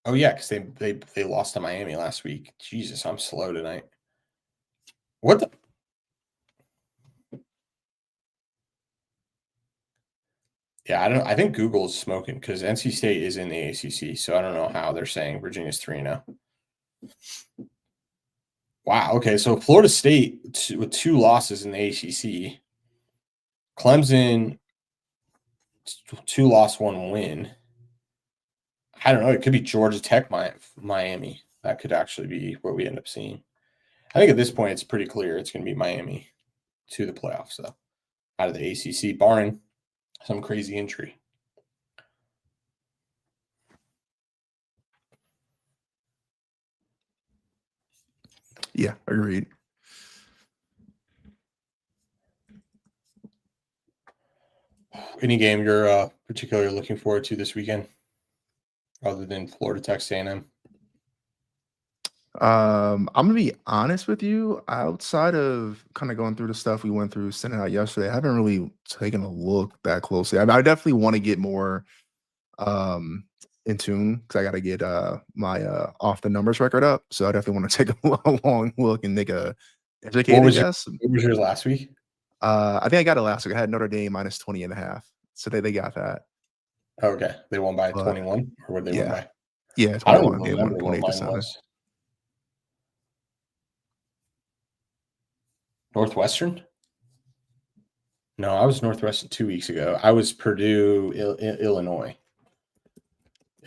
Oh yeah, because they lost to Miami last week. Jesus, I'm slow tonight. What the? Yeah, I think Google is smoking because NC State is in the ACC, so I don't know how they're saying Virginia's 3-0. Wow. Okay, so Florida State with 2 losses in the ACC. Clemson 2 loss, 1 win. I don't know. It could be Georgia Tech, Miami. That could actually be what we end up seeing. I think at this point it's pretty clear it's going to be Miami to the playoffs, though, out of the ACC, barring some crazy injury. Yeah, agreed. Any game you're particularly looking forward to this weekend, other than Florida Texas A&M? I'm gonna be honest with you. Outside of kind of going through the stuff we went through sending out yesterday, I haven't really taken a look that closely. I definitely want to get more in tune because I got to get my off the numbers record up. So I definitely want to take a long look and make a educated guess. What was yours last week? I think I got it last week. I had Notre Dame minus 20.5. So they got that. Okay. They won by But 21, or what did they win by? Yeah, I don't 21. even They won remember what 28 to mine 7. was. Northwestern? No, I was Northwestern 2 weeks ago. I was Purdue, Illinois.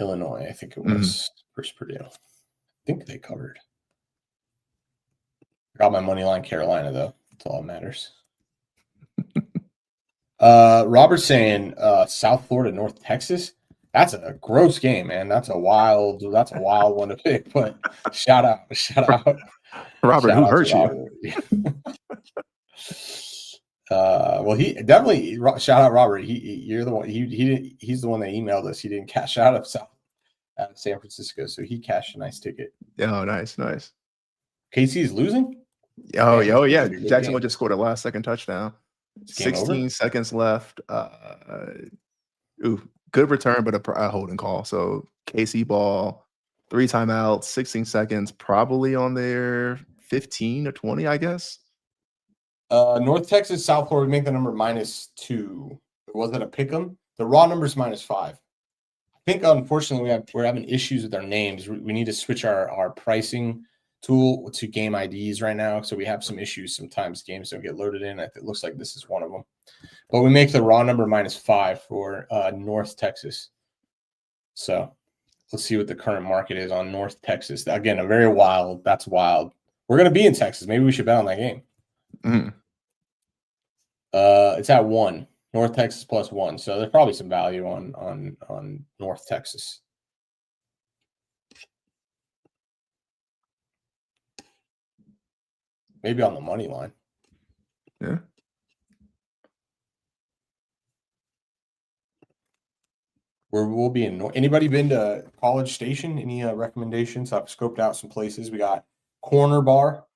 I think it was versus Purdue. I think they covered. Got my money line Carolina, though. That's all that matters. Robert's saying South Florida, North Texas. That's a gross game, man. That's a wild one to pick. But shout out. Robert, Shout who out hurt to you? Robert. Well, he definitely shout out Robert. You're the one. He's the one that emailed us. He didn't cash out of San Francisco, so he cashed a nice ticket. Oh, nice. KC's losing. Oh, Man, yeah. this is a good Jacksonville game. just scored a last second touchdown. It's game 16 over? seconds left. Good return, but a holding call. So KC ball, 3 timeouts, 16 seconds, probably on their 15 or 20, I guess. North Texas, South Florida make the number -2. Was it a pick 'em? The raw number's -5. I think unfortunately we're having issues with our names. We need to switch our pricing tool to game IDs right now. So we have some issues. Sometimes games don't get loaded in. It looks like this is one of them. But we make the raw number -5 for North Texas. So let's see what the current market is on North Texas. Again, that's wild. We're going to be in Texas. Maybe we should bet on that game. It's at 1. North Texas +1. So there's probably some value on North Texas. Maybe on the money line. Yeah. We'll be in. Anybody been to College Station? Any recommendations? I've scoped out some places. We got Corner Bar.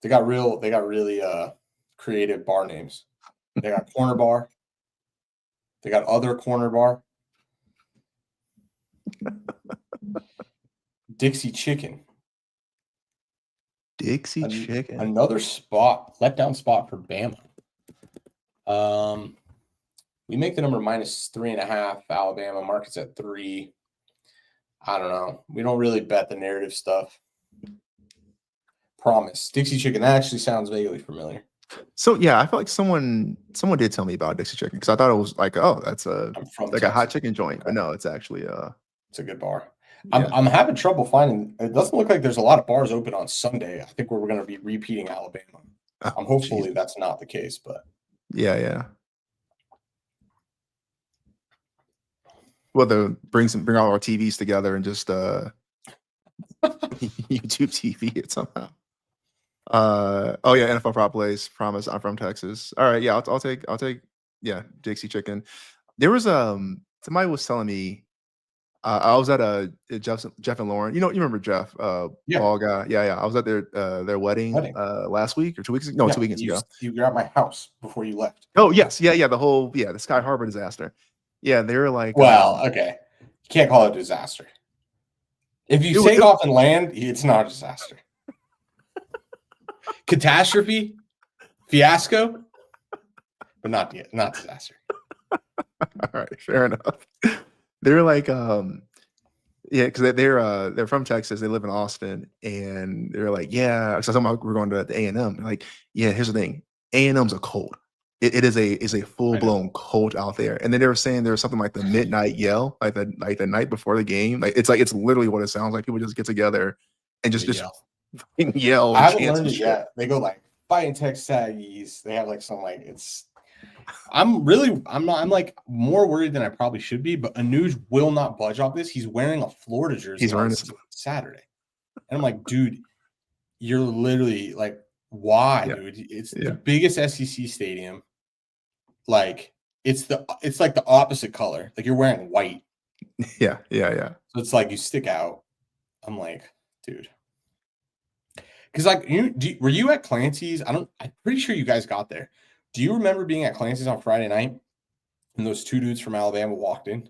They got really creative bar names. They got Corner Bar. They got Other Corner Bar. Dixie Chicken. Dixie Chicken. Another spot, letdown spot for Bama. We make the number -3.5. Alabama markets at 3. I don't know. We don't really bet the narrative stuff. Promise. Dixie Chicken. That actually sounds vaguely familiar. So yeah, I feel like someone did tell me about Dixie Chicken because I thought it was like, oh, that's like Texas. A hot chicken joint, but no, it's actually it's a good bar. Yeah. I'm having trouble finding. It doesn't look like there's a lot of bars open on Sunday. I think we're going to be repeating Alabama. Hopefully that's not the case, but yeah. Well, bring all our TVs together and just YouTube TV it somehow. Oh yeah, NFL prop plays. Promise, I'm from Texas. All right, yeah, I'll take yeah, Dixie chicken. There was somebody was telling me I was at Jeff and Lauren. You remember Jeff, Yeah, ball guy. Yeah, yeah. I was at their wedding wedding. last week or 2 weeks ago. No, Yeah, 2 weekends you ago. you got my house before you left. Oh yes, yeah, yeah. The Sky Harbor disaster. Yeah, they were like Well, okay, you can't call it a disaster. If you take off and land, it's not a disaster. Catastrophe, fiasco, but not disaster. all right, fair enough. They're like yeah, because they're from Texas. They live in Austin, and they're like, yeah. So somehow we're going to the A&M. Like, yeah. Here's the thing: A&M's a cult. It is a full blown cult out there. And then they were saying there's something like the midnight yell, like the night before the game. Like it's literally what it sounds like. People just get together and just yell. I haven't learned it yet. They go like fighting Texas Aggies. They have like some like it's. I'm like more worried than I probably should be, but Anuj will not budge off this. He's wearing a Florida jersey. He's wearing Saturday. And I'm like, dude, you're literally like, why, dude? It's the biggest SEC stadium. Like it's like the opposite color. Like you're wearing white. Yeah. So it's like you stick out. I'm like, dude. Because like were you at Clancy's? I'm pretty sure you guys got there. Do you remember being at Clancy's on Friday night and those two dudes from Alabama walked in?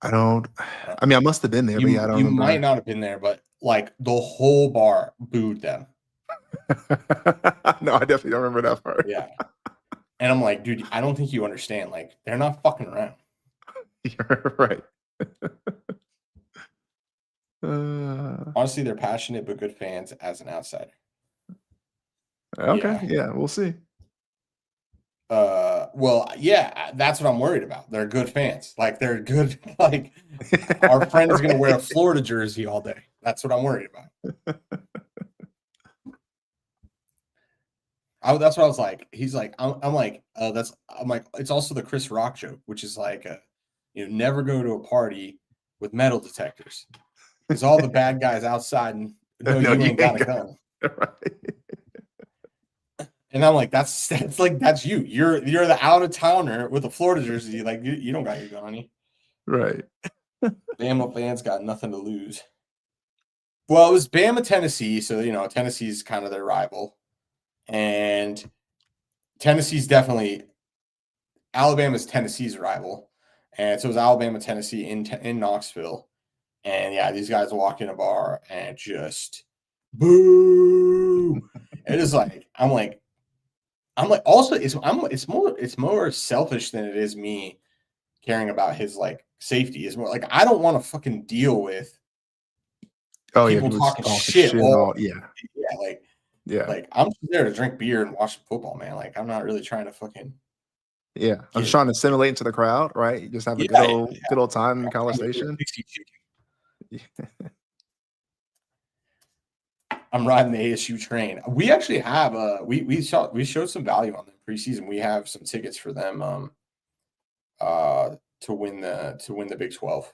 I mean, I must have been there, but yeah, I don't you remember. Might not have been there, but like the whole bar booed them. No, I definitely don't remember that part. Yeah. And I'm like, dude, I don't think you understand. Like, they're not fucking around. You're right. Honestly, they're passionate but good fans as an outsider. Okay, yeah, we'll see. Well, yeah, that's what I'm worried about. They're good fans. Like, they're good. Like, our friend is going to wear a Florida jersey all day. That's what I'm worried about. That's what I was like. He's like, I'm like, I'm like, it's also the Chris Rock joke, which is like, never go to a party with metal detectors because all the bad guys outside and you ain't got a gun. Right. And I'm like, that's you. You're the out of towner with a Florida jersey. Like you don't got your gun on you. Right. Bama fans got nothing to lose. Well, it was Bama, Tennessee. So, Tennessee's kind of their rival. And Tennessee's definitely Alabama's Tennessee's rival. And so it was Alabama, Tennessee in Knoxville. And yeah, these guys walk in a bar and just boo. It is like, I'm like, also it's more selfish than it is me caring about his like safety. It's more like I don't want to fucking deal with people talking shit. Like I'm just there to drink beer and watch football, man. Like I'm not really trying to fucking. Yeah, I'm just trying to assimilate into the crowd, right? You just have a good old time in the conversation. I'm riding the ASU train. We actually have we showed some value on them preseason. We have some tickets for them to win the Big 12.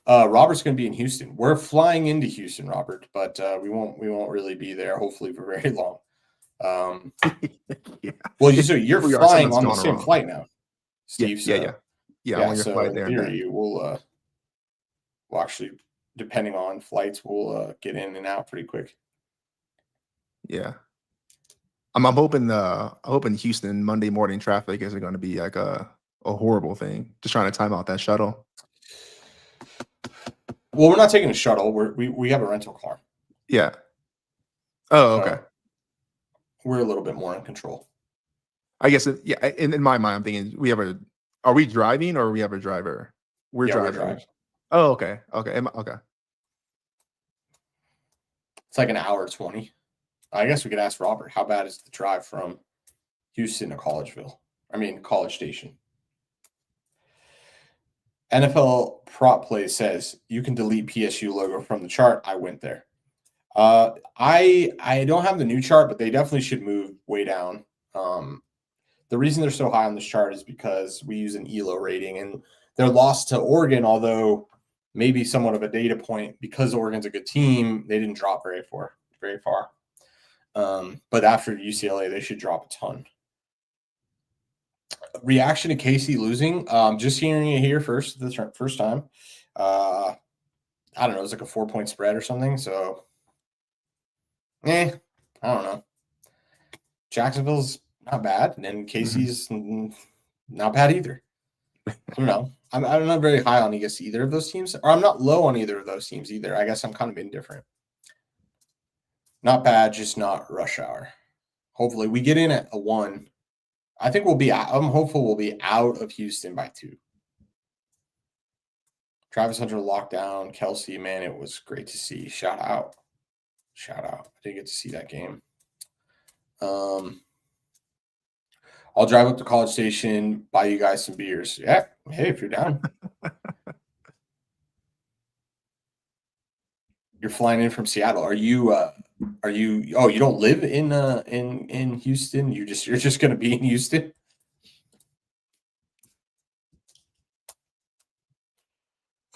Robert's going to be in Houston. We're flying into Houston, Robert, but we won't really be there hopefully for very long. Yeah. Well, you're flying on the same flight now, Steve. Yeah. On your flight there. We'll actually, depending on flights, we'll get in and out pretty quick. Yeah. I'm hoping Houston Monday morning traffic isn't going to be like a horrible thing. Just trying to time out that shuttle. Well, we're not taking a shuttle. We have a rental car. Yeah. Oh, okay. We're a little bit more in control. I guess. In my mind, I'm thinking are we driving or we have a driver? We're driving. Oh, okay. Okay. It's like an hour 20. I guess we could ask Robert, how bad is the drive from Houston to College Station? NFL prop play says you can delete PSU logo from the chart. I went there. I don't have the new chart, but they definitely should move way down. The reason they're so high on this chart is because we use an ELO rating, and their loss to Oregon, although maybe somewhat of a data point because Oregon's a good team. They didn't drop very far. But after UCLA, they should drop a ton. Reaction to Casey losing. Just hearing it here first time. I don't know. It was like a 4-point spread or something. So, I don't know. Jacksonville's not bad, and Casey's not bad either. I don't know. I'm not very high on either of those teams, or I'm not low on either of those teams either. I guess I'm kind of indifferent. Not bad, just not rush hour. Hopefully, we get in at a 1. I think I'm hopeful we'll be out of Houston by 2. Travis Hunter lockdown, Kelsey, man, it was great to see. Shout out. I didn't get to see that game. I'll drive up to College Station, buy you guys some beers. Yeah. Hey, if you're down. You're flying in from Seattle. Are you you don't live in Houston? You're just going to be in Houston?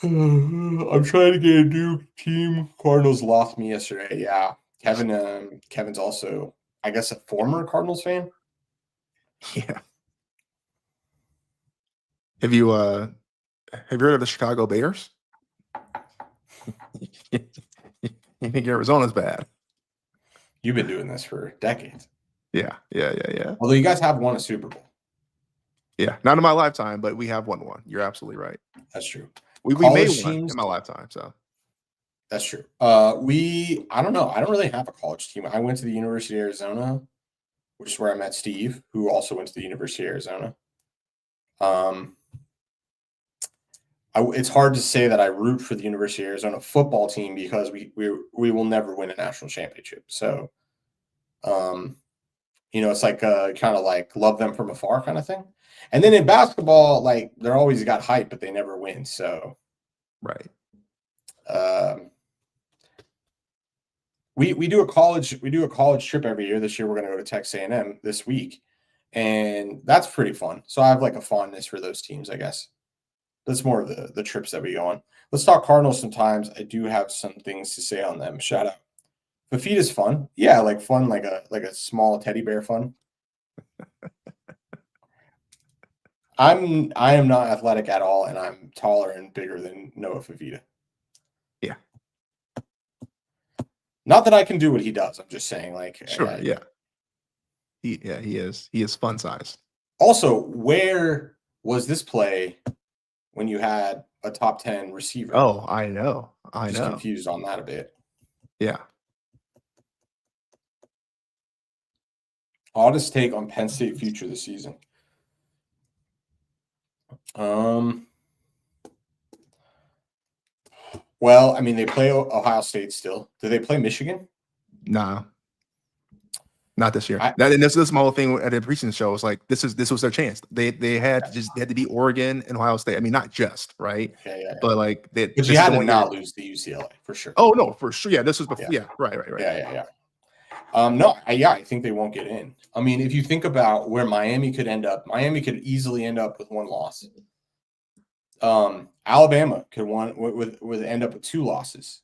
I'm trying to get a new team. Cardinals lost me yesterday. Yeah. Kevin's also, I guess, a former Cardinals fan. Yeah. Have you heard of the Chicago Bears? You think Arizona's bad? You've been doing this for decades. Yeah. Although you guys have won a Super Bowl. Yeah, not in my lifetime, but we have won one. You're absolutely right. That's true. We made one in my lifetime, so that's true. I don't know. I don't really have a college team. I went to the University of Arizona, which is where I met Steve, who also went to the University of Arizona. It's hard to say that I root for the University of Arizona football team because we will never win a national championship. So, it's like kind of like love them from afar kind of thing. And then in basketball, like they're always got hype, but they never win. So, right. We do a college trip every year. This year we're going to go to Texas A&M this week, and that's pretty fun. So I have like a fondness for those teams, I guess. That's more of the trips that we go on. Let's talk Cardinals sometimes. I do have some things to say on them. Shout out. Fafita's fun. Yeah, like fun, like a small teddy bear fun. I am not athletic at all, and I'm taller and bigger than Noah Fafita. Yeah. Not that I can do what he does. I'm just saying, like, sure, yeah. He is. He is fun size. Also, where was this play when you had a top 10 receiver? Oh, I know. Just confused on that a bit. Yeah. Oddest take on Penn State future this season. Well, I mean, they play Ohio State still. Do they play Michigan? Nah. Not this year. And this is my whole thing at the preseason show. It's like this was their chance. They had to beat Oregon and Ohio State. I mean, not just right. Yeah. But like but you had to not lose to UCLA for sure. Oh no, for sure. Yeah, this was before. Yeah, right. Yeah. I think they won't get in. I mean, if you think about where Miami could end up, Miami could easily end up with 1 loss. Alabama could end up with 2 losses.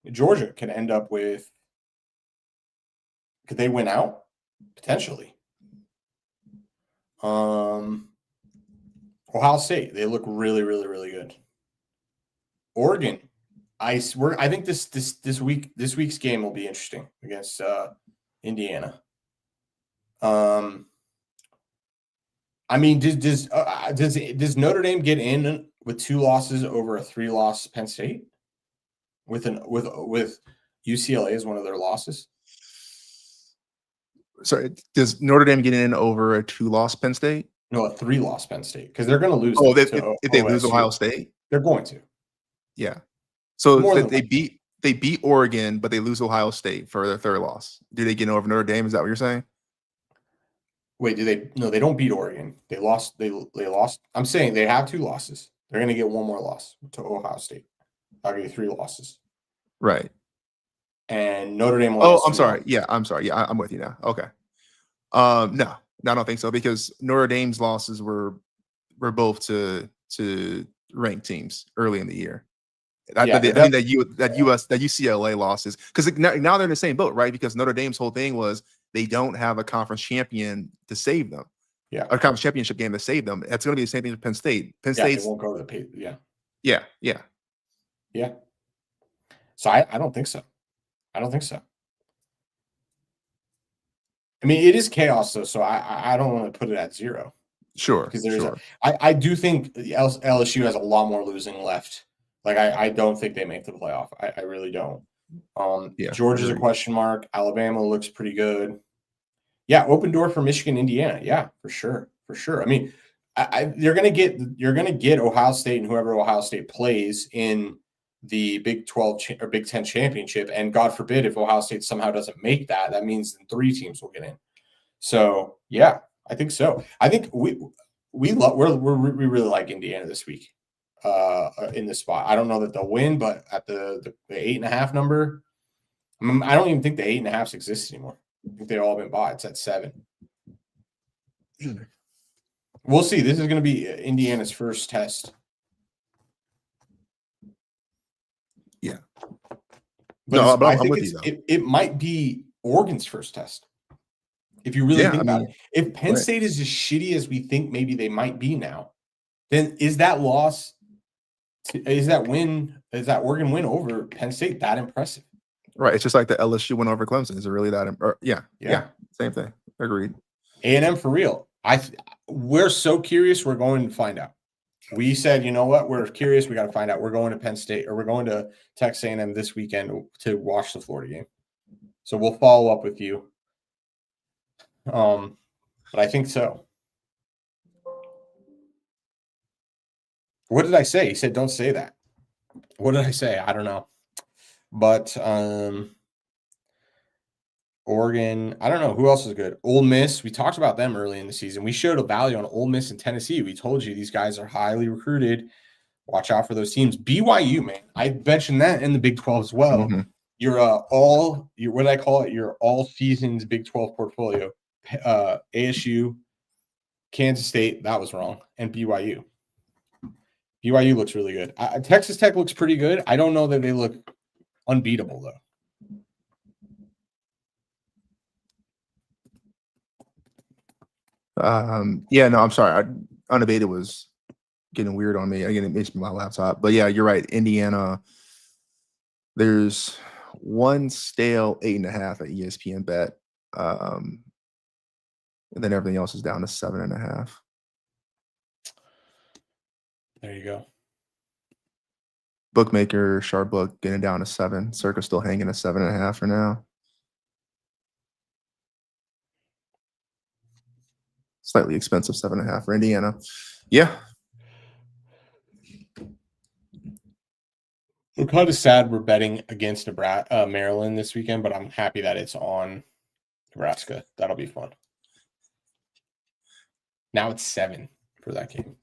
Georgia could end up with. Could they win out? Potentially. Ohio State, they look really, really, really good. Oregon, I think this week's game will be interesting against Indiana. I mean, does Notre Dame get in with 2 losses over a 3-loss Penn State? With UCLA as one of their losses? Sorry, does Notre Dame get in over a 2-loss Penn State? No, a 3-loss Penn State because they're going to lose. Oh, if they lose Ohio State, they're going to. Yeah. So they beat Oregon, but they lose Ohio State for their 3rd loss. Do they get in over Notre Dame? Is that what you're saying? Wait, do they? No, they don't beat Oregon. They lost. They lost. I'm saying they have 2 losses. They're going to get 1 more loss to Ohio State. I'll give you 3 losses. Right. And Notre Dame. I'm sorry. Yeah, I'm sorry. Yeah, I'm with you now. Okay. No, I don't think so because Notre Dame's losses were both to ranked teams early in the year. Yeah, I think that UCLA losses, because now they're in the same boat, right? Because Notre Dame's whole thing was they don't have a conference champion to save them, yeah, a conference championship game to save them. It's going to be the same thing with Penn State. Penn yeah. They State's won't go to the pay. Yeah, yeah. yeah. So I don't think so. I don't think so. I mean, it is chaos though, so I don't want to put it at 0. Sure, Because there's sure. I do think LSU has a lot more losing left. Like I don't think they make the playoff. I really don't. Yeah, Georgia's a agreed. question mark. Alabama looks pretty good. Yeah, open door for Michigan, Indiana. Yeah, for sure, for sure. I mean, you're gonna get Ohio State and whoever Ohio State plays in the Big 12 or Big 10 championship, and God forbid if Ohio State somehow doesn't make that, that means 3 teams will get in. So yeah, I think so. I think we really like Indiana this week in this spot. I don't know that they'll win, but at the 8.5 number, I don't even think the 8.5s exist anymore. I think they've all been bought. It's at 7. We'll see. This is going to be Indiana's first test. Yeah. But I I'm think with you, though. it might be Oregon's first test. If you really think about it. If Penn State is as shitty as we think maybe they might be now, then is that Oregon win over Penn State that impressive? Right. It's just like the LSU win over Clemson. Is it really that? Yeah. Same thing. Agreed. A&M for real. We're so curious. We're going to find out. We said, you know what? We're curious. We got to find out. We're going to Penn State, or we're going to Texas A&M this weekend to watch the Florida game. So we'll follow up with you. But I think so. What did I say? He said, don't say that. What did I say? I don't know. But Oregon, I don't know. Who else is good? Ole Miss. We talked about them early in the season. We showed a value on Ole Miss and Tennessee. We told you these guys are highly recruited. Watch out for those teams. BYU, man. I mentioned that in the Big 12 as well. Mm-hmm. What did I call it? Your all seasons Big 12 portfolio. ASU, Kansas State, that was wrong, and BYU. BYU looks really good. Texas Tech looks pretty good. I don't know that they look unbeatable, though. Yeah, no, I'm sorry. Unabated was getting weird on me. Again, it makes me my laptop. But yeah, you're right. Indiana, there's one stale 8.5 at ESPN bet. And then everything else is down to 7.5. There you go. Bookmaker, Sharpbook getting down to 7. Circa still hanging at 7.5 for now. Slightly expensive 7.5 for Indiana. Yeah. I'm kind of sad we're betting against Maryland this weekend, but I'm happy that it's on Nebraska. That'll be fun. Now it's 7 for that game.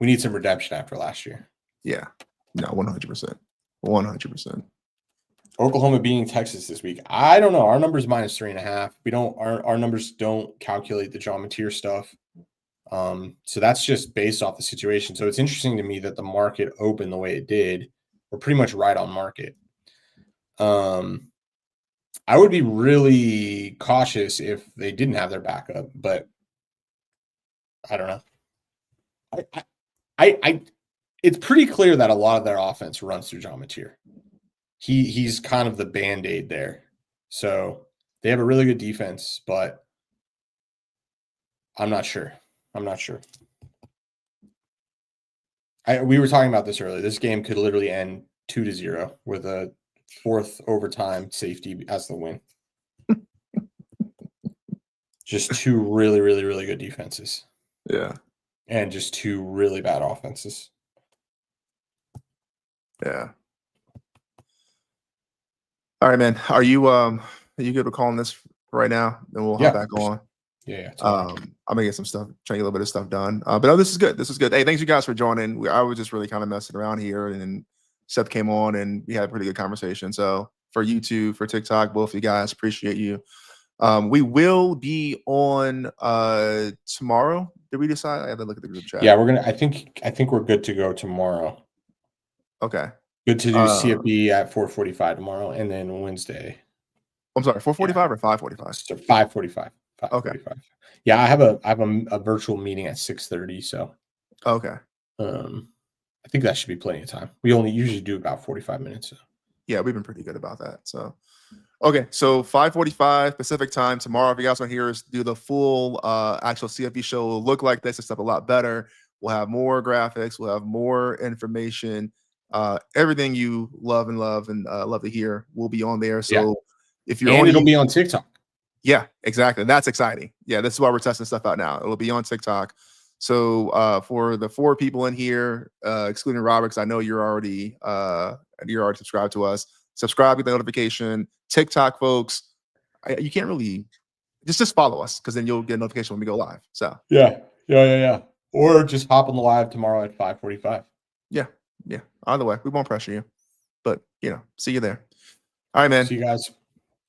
We need some redemption after last year. Yeah. No, 100%. 100%. Oklahoma beating Texas this week. I don't know. Our number's -3.5. We don't. Our numbers don't calculate the John Mateer stuff. So that's just based off the situation. So it's interesting to me that the market opened the way it did. We're pretty much right on market. I would be really cautious if they didn't have their backup, but I don't know. It's pretty clear that a lot of their offense runs through John Mateer. He's kind of the Band-Aid there. So they have a really good defense, but I'm not sure. We were talking about this earlier. This game could literally end 2-0 with a 4th overtime safety as the win. Just 2 really, really, really good defenses. Yeah. And just 2 really bad offenses. Yeah. All right, man. Are you good with calling this right now? Then we'll hop back on. Yeah. I'm gonna get some stuff, try to get a little bit of stuff done. But no, this is good. Hey, thanks you guys for joining. I was just really kind of messing around here, and then Seth came on, and we had a pretty good conversation. So for YouTube, for TikTok, both of you guys, appreciate you. We will be on tomorrow. Did we decide? I have to look at the group chat. Yeah, we're gonna. I think we're good to go tomorrow. Okay. Good to do CFB at 4:45 tomorrow, and then Wednesday. I'm sorry, 4:45 or 5:45? So 5:45. Okay. Yeah, I have a virtual meeting at 6:30. So Okay. I think that should be plenty of time. We only usually do about 45 minutes. So. Yeah, we've been pretty good about that. So, okay, so 5:45 Pacific time tomorrow. If you guys want to hear us do the full actual CFB show, will look like this, except a lot better. We'll have more graphics. We'll have more information. Everything you love and love to hear will be on there. So, if you're it'll be on TikTok. Yeah, exactly. That's exciting. Yeah, this is why we're testing stuff out now. It'll be on TikTok. So for the 4 people in here, excluding Robert, because I know you're already subscribed to us. Subscribe, get the notification. TikTok, folks, you can't really just follow us, because then you'll get a notification when we go live. So yeah. Or just hop on the live tomorrow at 5:45. Yeah. Either way, we won't pressure you, but see you there. All right, man. See you guys.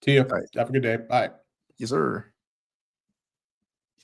See you. All right. Have a good day. Bye. Yes, sir.